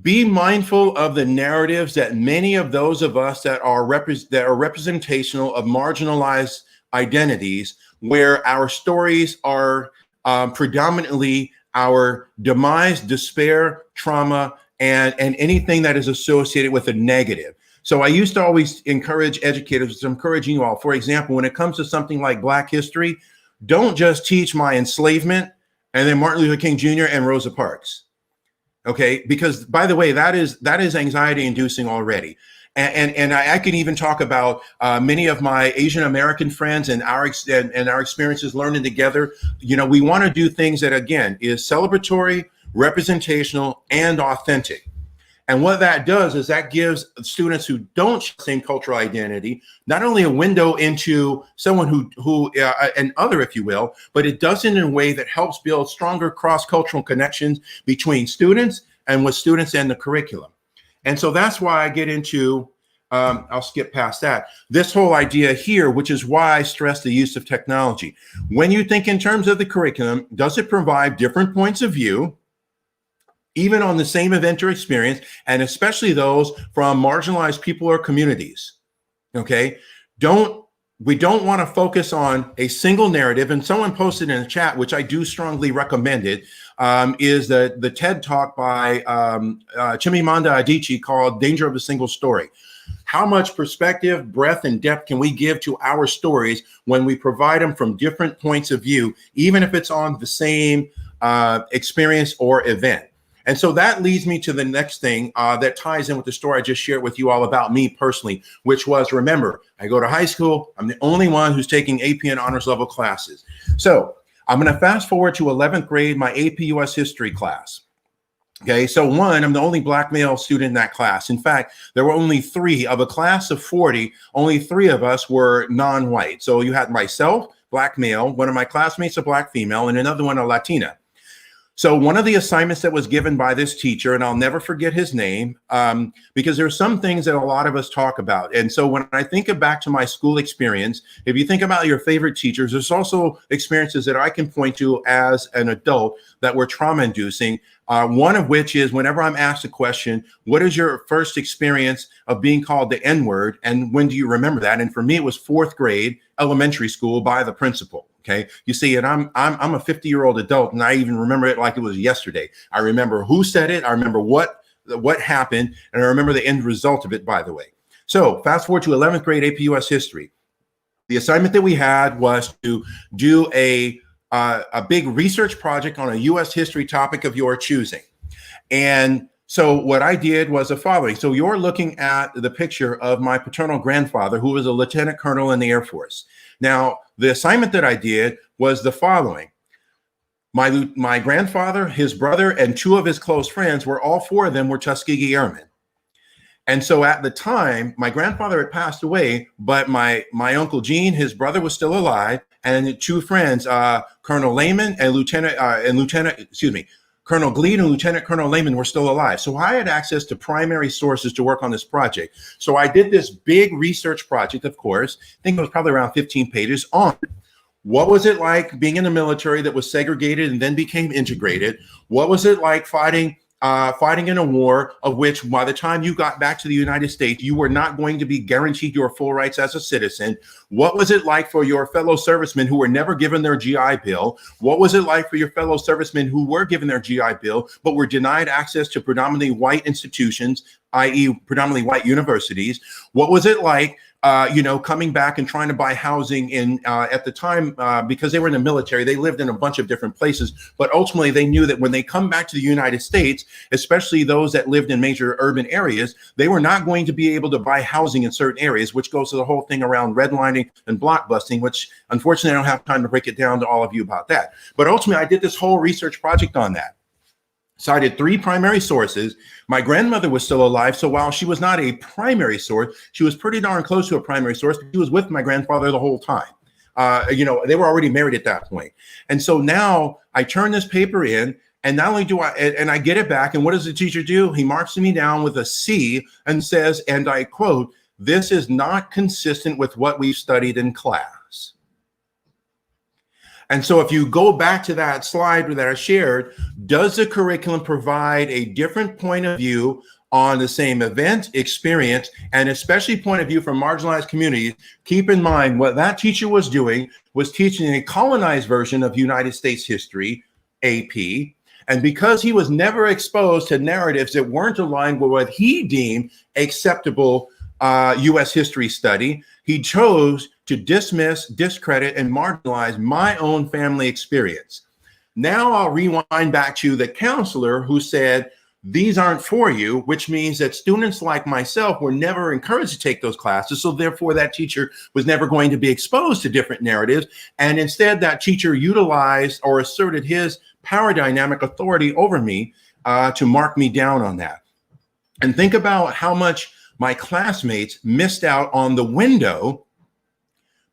C: be mindful of the narratives that many of those of us that are representational of marginalized identities, where our stories are predominantly our demise, despair, trauma, and anything that is associated with a negative. So I used to always encourage educators, encouraging you all, for example, when it comes to something like Black history, don't just teach my enslavement and then Martin Luther King Jr. and Rosa Parks. Okay, because by the way, that is anxiety inducing already. And I can even talk about many of my Asian American friends and our experiences learning together. You know, we want to do things that, again, is celebratory, representational, and authentic. And what that does is that gives students who don't share the same cultural identity not only a window into someone who an other, if you will, but it does it in a way that helps build stronger cross-cultural connections between students and with students and the curriculum. And so that's why I get into, I'll skip past that, this whole idea here, which is why I stress the use of technology. When you think in terms of the curriculum, does it provide different points of view, even on the same event or experience, and especially those from marginalized people or communities? Okay, we don't want to focus on a single narrative. And someone posted in the chat, which I do strongly recommend it, is the TED Talk by Chimamanda Adichie called Danger of a Single Story. How much perspective, breadth, and depth can we give to our stories when we provide them from different points of view, even if it's on the same experience or event? And so that leads me to the next thing that ties in with the story I just shared with you all about me personally, which was, remember, I go to high school. I'm the only one who's taking AP and honors level classes. So I'm going to fast forward to 11th grade, my AP US history class. Okay, so one, I'm the only Black male student in that class. In fact, there were only 3 of a class of 40. Only 3 of us were non-white. So you had myself, Black male, one of my classmates, a Black female, and another one, a Latina. So one of the assignments that was given by this teacher, and I'll never forget his name, because there are some things that a lot of us talk about. And so when I think back to my school experience, if you think about your favorite teachers, there's also experiences that I can point to as an adult that were trauma inducing. One of which is whenever I'm asked a question, what is your first experience of being called the N-word? And when do you remember that? And for me, it was 4th grade, elementary school, by the principal. Okay, you see, and I'm a 50-year-old adult, and I even remember it like it was yesterday. I remember who said it, I remember what happened, and I remember the end result of it, by the way. So fast forward to 11th grade AP US history. The assignment that we had was to do a big research project on a US history topic of your choosing. And so what I did was the following. So you're looking at the picture of my paternal grandfather, who was a lieutenant colonel in the Air Force. Now, the assignment that I did was the following. My grandfather, his brother, and 2 of his close friends all 4 of them were Tuskegee Airmen. And so at the time, my grandfather had passed away, but my Uncle Gene, his brother, was still alive, and 2 friends, Colonel Lehman and Colonel Gleed and Lieutenant Colonel Lehman were still alive. So I had access to primary sources to work on this project. So I did this big research project, of course, I think it was probably around 15 pages, on what was it like being in the military that was segregated and then became integrated? What was it like fighting in a war of which by the time you got back to the United States, you were not going to be guaranteed your full rights as a citizen? What was it like for your fellow servicemen who were never given their GI Bill? What was it like for your fellow servicemen who were given their GI Bill, but were denied access to predominantly white institutions, i.e. predominantly white universities? What was it like coming back and trying to buy housing in at the time, because they were in the military, they lived in a bunch of different places, but ultimately they knew that when they come back to the United States, especially those that lived in major urban areas, they were not going to be able to buy housing in certain areas, which goes to the whole thing around redlining and blockbusting, which unfortunately I don't have time to break it down to all of you about that. But ultimately I did this whole research project on that. So I did 3 primary sources. My grandmother was still alive, so while she was not a primary source, she was pretty darn close to a primary source. She was with my grandfather the whole time. They were already married at that point. And so now I turn this paper in, and not only do I get it back, and what does the teacher do? He marks me down with a C and says, and I quote, "This is not consistent with what we've studied in class." And so if you go back to that slide that I shared, does the curriculum provide a different point of view on the same event, experience, and especially point of view from marginalized communities? Keep in mind what that teacher was doing was teaching a colonized version of United States history, AP. And because he was never exposed to narratives that weren't aligned with what he deemed acceptable U.S. history study, he chose to dismiss, discredit, and marginalize my own family experience. Now I'll rewind back to the counselor who said, "These aren't for you," which means that students like myself were never encouraged to take those classes. So therefore that teacher was never going to be exposed to different narratives. And instead that teacher utilized or asserted his power dynamic authority over me to mark me down on that. And think about how much my classmates missed out on the window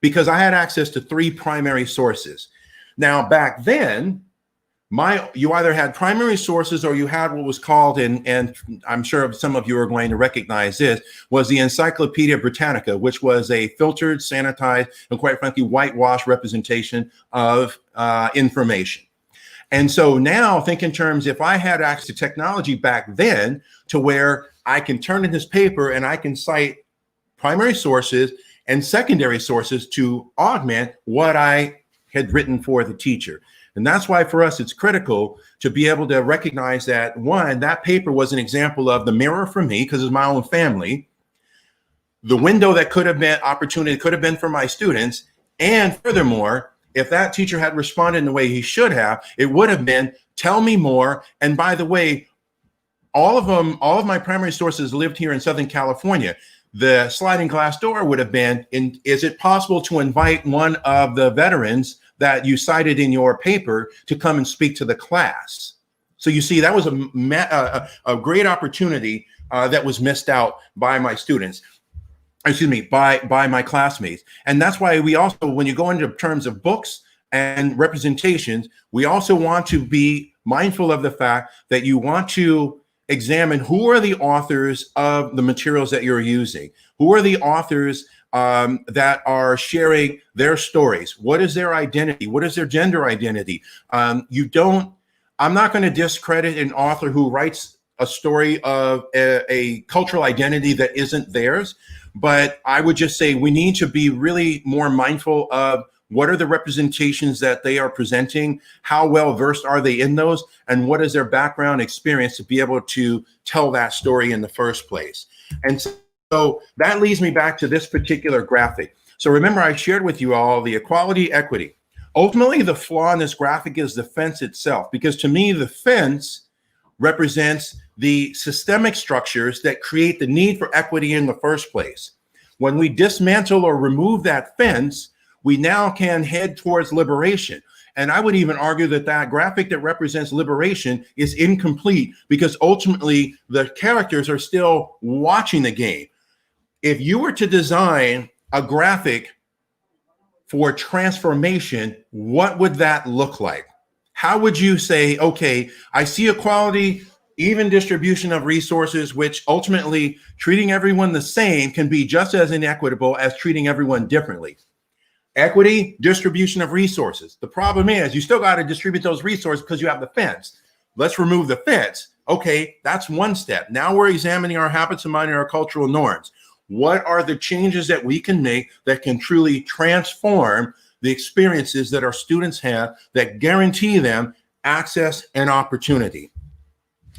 C: because I had access to 3 primary sources. Now, back then, you either had primary sources or you had what was called, and I'm sure some of you are going to recognize this, was the Encyclopedia Britannica, which was a filtered, sanitized, and quite frankly, whitewashed representation of information. And so now think in terms, if I had access to technology back then to where I can turn in this paper and I can cite primary sources and secondary sources to augment what I had written for the teacher. And that's why for us, it's critical to be able to recognize that, one, that paper was an example of the mirror for me because it's my own family, the window that could have been opportunity could have been for my students. And furthermore, if that teacher had responded in the way he should have, it would have been, tell me more. And by the way, all of my primary sources lived here in Southern California. The sliding glass door would have been, is it possible to invite one of the veterans that you cited in your paper to come and speak to the class? So you see, that was a great opportunity that was missed out by my students. Excuse me, by my classmates. And that's why we also, when you go into terms of books and representations, we also want to be mindful of the fact that you want to examine who are the authors of the materials that you're using, who are the authors that are sharing their stories, what is their identity, what is their gender identity. I'm not going to discredit an author who writes a story of a cultural identity that isn't theirs. But I would just say we need to be really more mindful of what are the representations that they are presenting, how well versed are they in those, and what is their background experience to be able to tell that story in the first place. And so that leads me back to this particular graphic. So remember, I shared with you all the equality, equity. Ultimately, the flaw in this graphic is the fence itself, because to me, the fence represents the systemic structures that create the need for equity in the first place. When we dismantle or remove that fence, we now can head towards liberation. And I would even argue that that graphic that represents liberation is incomplete because ultimately the characters are still watching the game. If you were to design a graphic for transformation, what would that look like? How would you say, okay, I see equality, even distribution of resources, which ultimately treating everyone the same can be just as inequitable as treating everyone differently. Equity, distribution of resources. The problem is you still got to distribute those resources because you have the fence. Let's remove the fence. Okay, that's one step. Now we're examining our habits of mind and our cultural norms. What are the changes that we can make that can truly transform the experiences that our students have that guarantee them access and opportunity?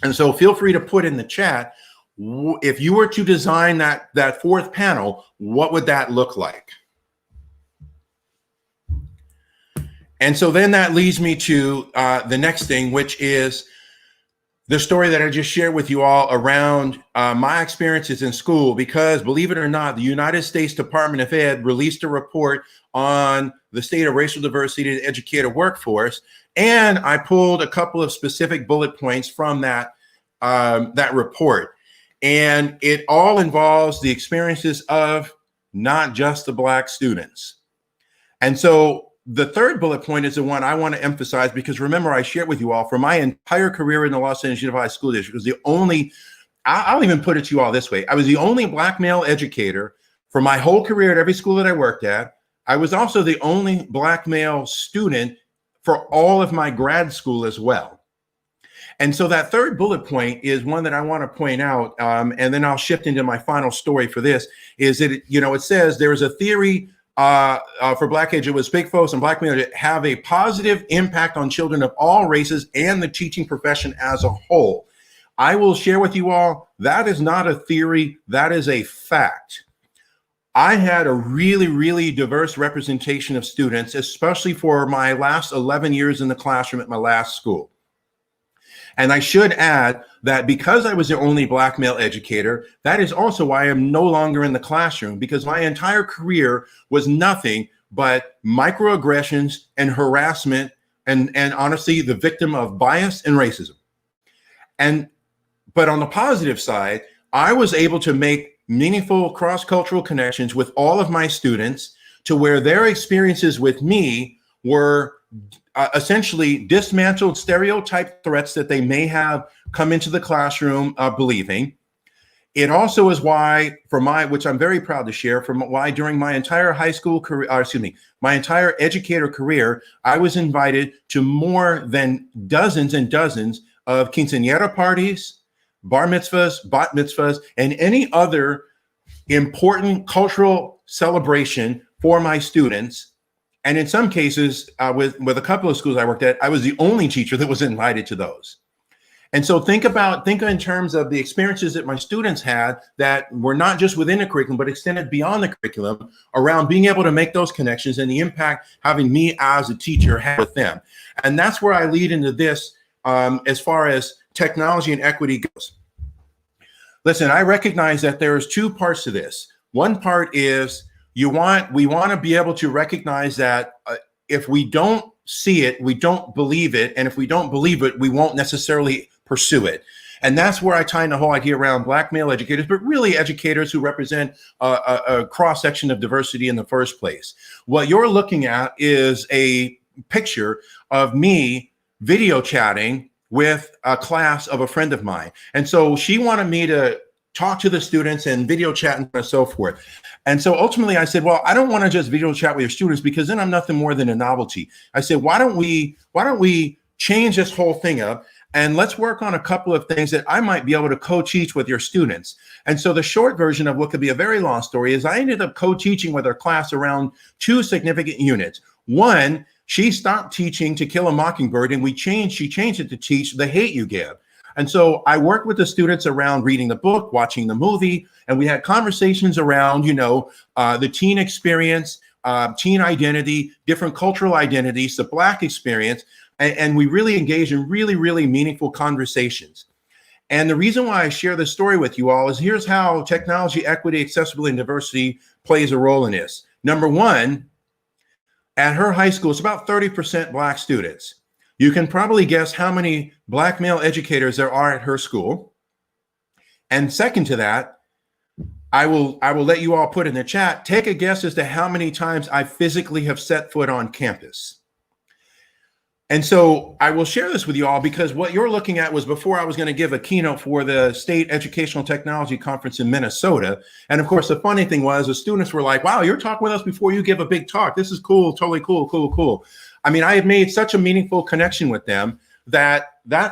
C: And so feel free to put in the chat, if you were to design that fourth panel, what would that look like? And so then that leads me to the next thing, which is the story that I just shared with you all around my experiences in school, because believe it or not, the United States Department of Ed released a report on the state of racial diversity in the educator workforce. And I pulled a couple of specific bullet points from that report. And it all involves the experiences of not just the Black students. And so the third bullet point is the one I want to emphasize, because remember, I shared with you all, for my entire career in the Los Angeles Unified School District, was the only, I'll even put it to you all this way. I was the only Black male educator for my whole career at every school that I worked at. I was also the only Black male student for all of my grad school as well. And so that third bullet point is one that I want to point out, and then I'll shift into my final story for this, is that, it says there is a theory for Black age, it was big folks and Black males that have a positive impact on children of all races and the teaching profession as a whole. I will share with you all, that is not a theory, that is a fact. I had a really, really diverse representation of students, especially for my last 11 years in the classroom at my last school. And I should add that because I was the only Black male educator, that is also why I'm no longer in the classroom, because my entire career was nothing but microaggressions and harassment and honestly, the victim of bias and racism. But on the positive side, I was able to make meaningful cross-cultural connections with all of my students to where their experiences with me were essentially dismantled stereotype threats that they may have come into the classroom believing. It also is why, which I'm very proud to share, why during my entire high school career, my entire educator career, I was invited to more than dozens and dozens of quinceañera parties, bar mitzvahs, bat mitzvahs, and any other important cultural celebration for my students. And in some cases, with a couple of schools I worked at, I was the only teacher that was invited to those. And so think in terms of the experiences that my students had that were not just within the curriculum, but extended beyond the curriculum, around being able to make those connections and the impact having me as a teacher had with them. And that's where I lead into this as far as technology and equity goes. Listen, I recognize that there's two parts to this. One part is we want to be able to recognize that if we don't see it, we don't believe it. And if we don't believe it, we won't necessarily pursue it. And that's where I tie in the whole idea around Black male educators, but really educators who represent a cross-section of diversity in the first place. What you're looking at is a picture of me video chatting with a class of a friend of mine. And so she wanted me to talk to the students and video chat and so forth. And so ultimately I said, well, I don't want to just video chat with your students, because then I'm nothing more than a novelty. I said, why don't we change this whole thing up, and let's work on a couple of things that I might be able to co-teach with your students. And so the short version of what could be a very long story is I ended up co-teaching with our class around two significant units. One, she stopped teaching To Kill a Mockingbird, and she changed it to teach The Hate U Give. And so I worked with the students around reading the book, watching the movie, and we had conversations around, the teen experience, teen identity, different cultural identities, the Black experience, and we really engaged in really, really meaningful conversations. And the reason why I share this story with you all is here's how technology, equity, accessibility, and diversity plays a role in this. Number one, at her high school, it's about 30% Black students. You can probably guess how many Black male educators there are at her school. And second to that, I will let you all put in the chat, take a guess as to how many times I physically have set foot on campus. And so I will share this with you all, because what you're looking at was before I was going to give a keynote for the State Educational Technology Conference in Minnesota. And of course, the funny thing was the students were like, wow, you're talking with us before you give a big talk. This is cool, totally cool. I mean, I had made such a meaningful connection with them that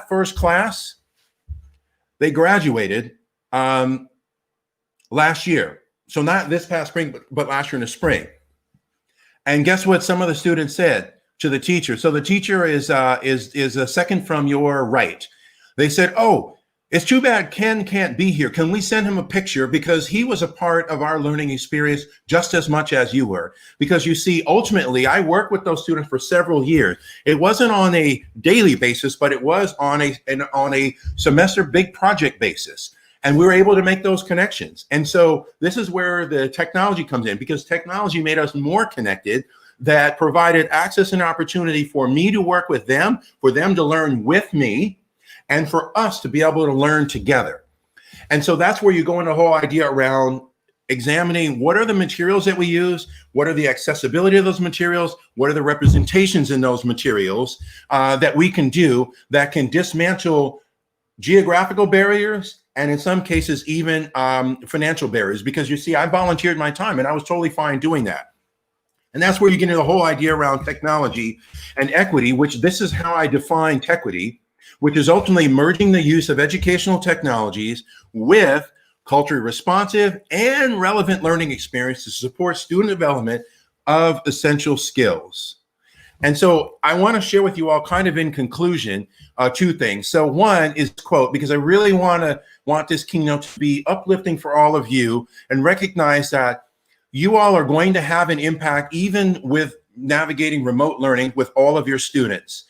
C: first class, they graduated last year. So not this past spring, but last year in the spring. And guess what some of the students said to the teacher? So the teacher is a second from your right. They said, oh, it's too bad Ken can't be here. Can we send him a picture? Because he was a part of our learning experience just as much as you were. Because you see, ultimately, I worked with those students for several years. It wasn't on a daily basis, but it was on a semester big project basis. And we were able to make those connections. And so this is where the technology comes in, because technology made us more connected, that provided access and opportunity for me to work with them, for them to learn with me, and for us to be able to learn together. And so that's where you go into the whole idea around examining what are the materials that we use, what are the accessibility of those materials, what are the representations in those materials that we can do that can dismantle geographical barriers, and in some cases even financial barriers. Because you see, I volunteered my time and I was totally fine doing that. And that's where you get into the whole idea around technology and equity, which this is how I define tequity, which is ultimately merging the use of educational technologies with culturally responsive and relevant learning experience to support student development of essential skills. And so I want to share with you all, kind of in conclusion, two things. So one is quote, because I really want this keynote to be uplifting for all of you, and recognize that you all are going to have an impact even with navigating remote learning with all of your students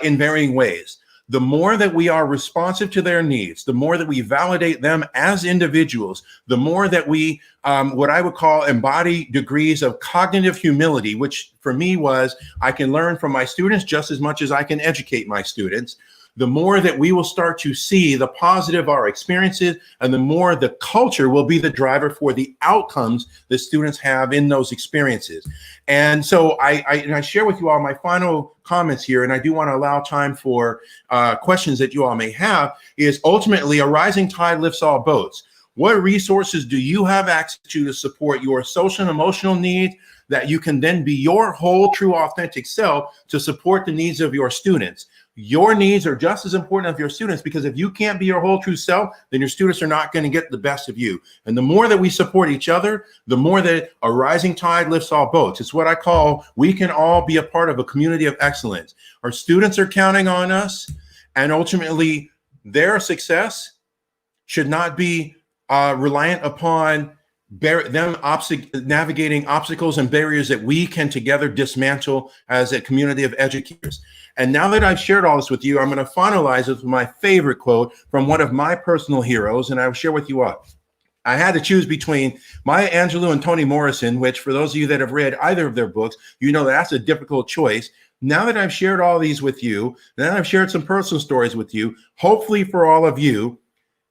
C: in varying ways. The more that we are responsive to their needs, the more that we validate them as individuals, the more that we, what I would call, embody degrees of cognitive humility, which for me was, I can learn from my students just as much as I can educate my students. The more that we will start to see the positive of our experiences, and the more the culture will be the driver for the outcomes that students have in those experiences. And so I share with you all my final comments here, and I do want to allow time for questions that you all may have, is ultimately a rising tide lifts all boats. What resources do you have access to support your social and emotional needs, that you can then be your whole, true, authentic self to support the needs of your students? Your needs are just as important as your students, because if you can't be your whole true self, then your students are not going to get the best of you. And the more that we support each other, the more that a rising tide lifts all boats. It's what I call, we can all be a part of a community of excellence. Our students are counting on us, and ultimately their success should not be reliant upon them navigating obstacles and barriers that we can together dismantle as a community of educators. And now that I've shared all this with you, I'm going to finalize it with my favorite quote from one of my personal heroes, and I will share with you all. I had to choose between Maya Angelou and Toni Morrison, which for those of you that have read either of their books, you know that's a difficult choice. Now that I've shared all these with you, then I've shared some personal stories with you, hopefully for all of you,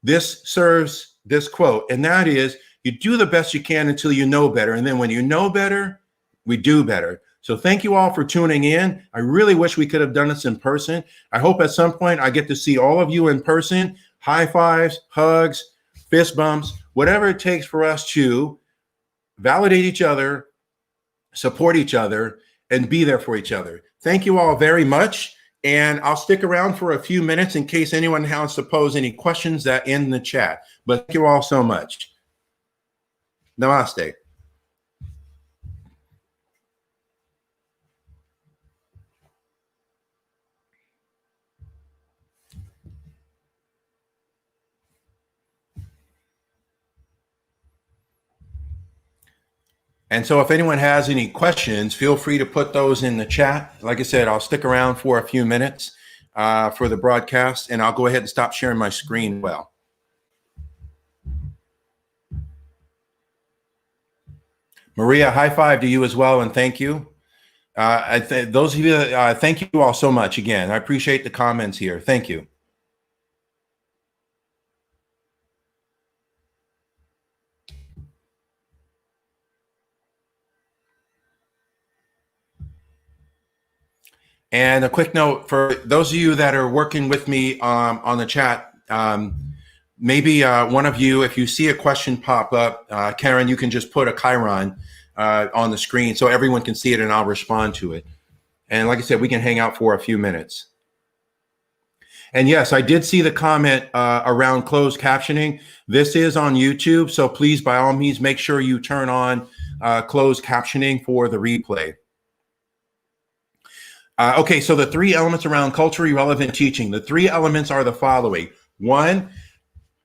C: this serves this quote, and that is, you do the best you can until you know better. And then when you know better, we do better. So thank you all for tuning in. I really wish we could have done this in person. I hope at some point I get to see all of you in person. High fives, hugs, fist bumps, whatever it takes for us to validate each other, support each other, and be there for each other. Thank you all very much. And I'll stick around for a few minutes in case anyone wants to pose any questions that in the chat. But thank you all so much. Namaste. And so if anyone has any questions, feel free to put those in the chat. Like I said, I'll stick around for a few minutes for the broadcast, and I'll go ahead and stop sharing my screen well. Maria, high five to you as well, and thank you. Those of you, thank you all so much again. I appreciate the comments here. Thank you. And a quick note for those of you that are working with me on the chat, maybe one of you, if you see a question pop up, Karen, you can just put a Chiron on the screen so everyone can see it, and I'll respond to it. And like I said, we can hang out for a few minutes. And yes, I did see the comment around closed captioning. This is on YouTube, so please, by all means, make sure you turn on closed captioning for the replay. Okay, so the three elements around culturally relevant teaching. The three elements are the following. One,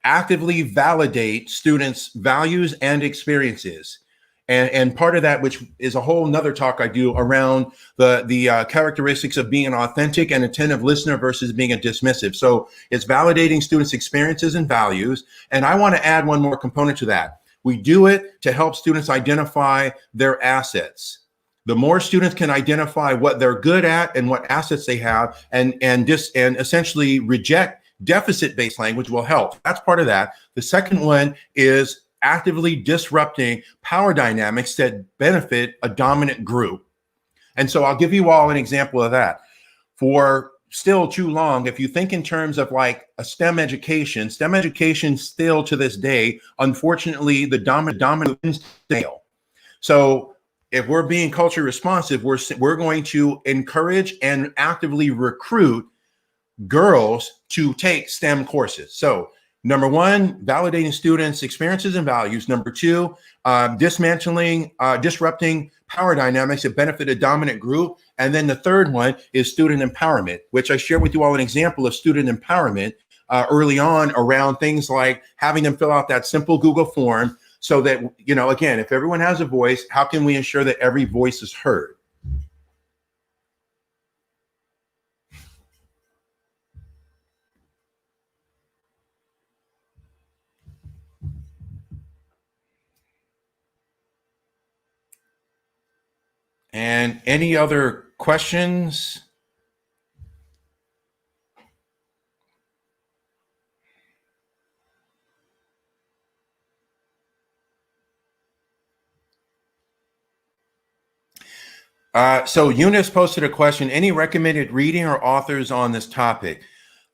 C: actively validate students' values and experiences. And part of that, which is a whole nother talk I do around the characteristics of being an authentic and attentive listener versus being a dismissive. So it's validating students' experiences and values. And I want to add one more component to that. We do it to help students identify their assets. The more students can identify what they're good at and what assets they have, and essentially reject deficit-based language will help. That's part of that. The second one is actively disrupting power dynamics that benefit a dominant group. And so I'll give you all an example of that. For still too long, if you think in terms of like a STEM education still to this day, unfortunately, the dominant scale. So if we're being culture responsive, we're going to encourage and actively recruit girls to take STEM courses. So number one, validating students' experiences and values. Number two, disrupting power dynamics that benefit a dominant group. And then the third one is student empowerment, which I shared with you all an example of student empowerment early on around things like having them fill out that simple Google form so that, you know, again, if everyone has a voice, how can we ensure that every voice is heard? And any other questions? So Eunice posted a question, any recommended reading or authors on this topic?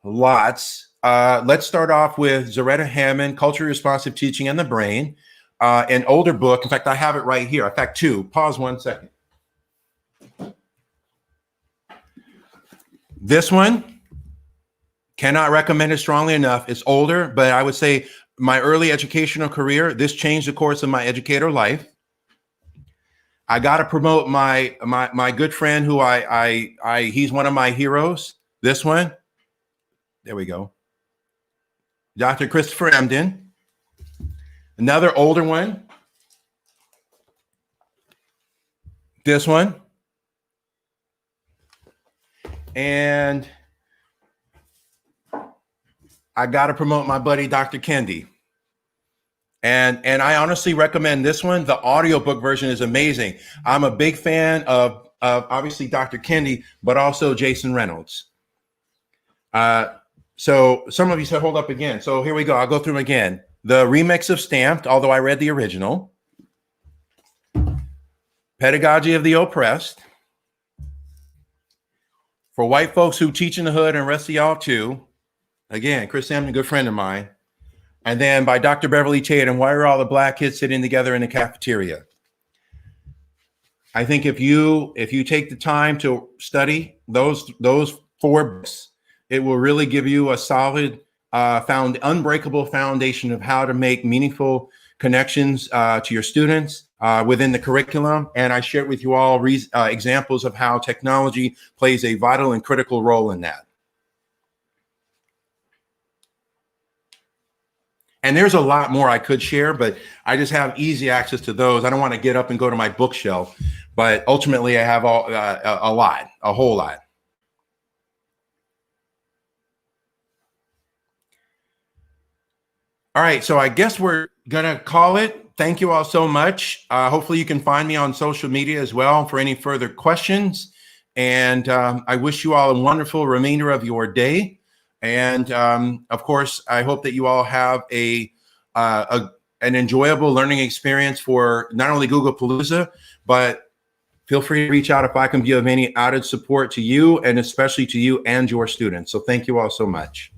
C: Lots. Let's start off with Zaretta Hammond, Culture Responsive Teaching and the Brain, an older book. In fact, I have it right here. In fact, two. Pause 1 second. This one, cannot recommend it strongly enough. It's older, but I would say my early educational career, this changed the course of my educator life. I got to promote my good friend who he's one of my heroes. This one, there we go. Dr. Christopher Emdin. Another older one. This one. And I got to promote my buddy, Dr. Kendi. And I honestly recommend this one. The audiobook version is amazing. I'm a big fan of obviously Dr. Kendi, but also Jason Reynolds. So some of you said, hold up again. So here we go. I'll go through them again. The remix of Stamped, although I read the original. Pedagogy of the Oppressed. For white folks who teach in the hood and rest of y'all too. Again, Chris Emdin, a good friend of mine. And then by Dr. Beverly Tate, and why are all the black kids sitting together in the cafeteria? I think if you take the time to study those four books, it will really give you a solid, unbreakable foundation of how to make meaningful connections to your students within the curriculum. And I shared with you all examples of how technology plays a vital and critical role in that. And there's a lot more I could share, but I just have easy access to those. I don't want to get up and go to my bookshelf, but ultimately I have a whole lot. All right, so I guess we're gonna call it. Thank you all so much. Hopefully you can find me on social media as well for any further questions. And I wish you all a wonderful remainder of your day. And of course, I hope that you all have an enjoyable learning experience for not only Googlepalooza, but feel free to reach out if I can be of any added support to you, and especially to you and your students. So thank you all so much.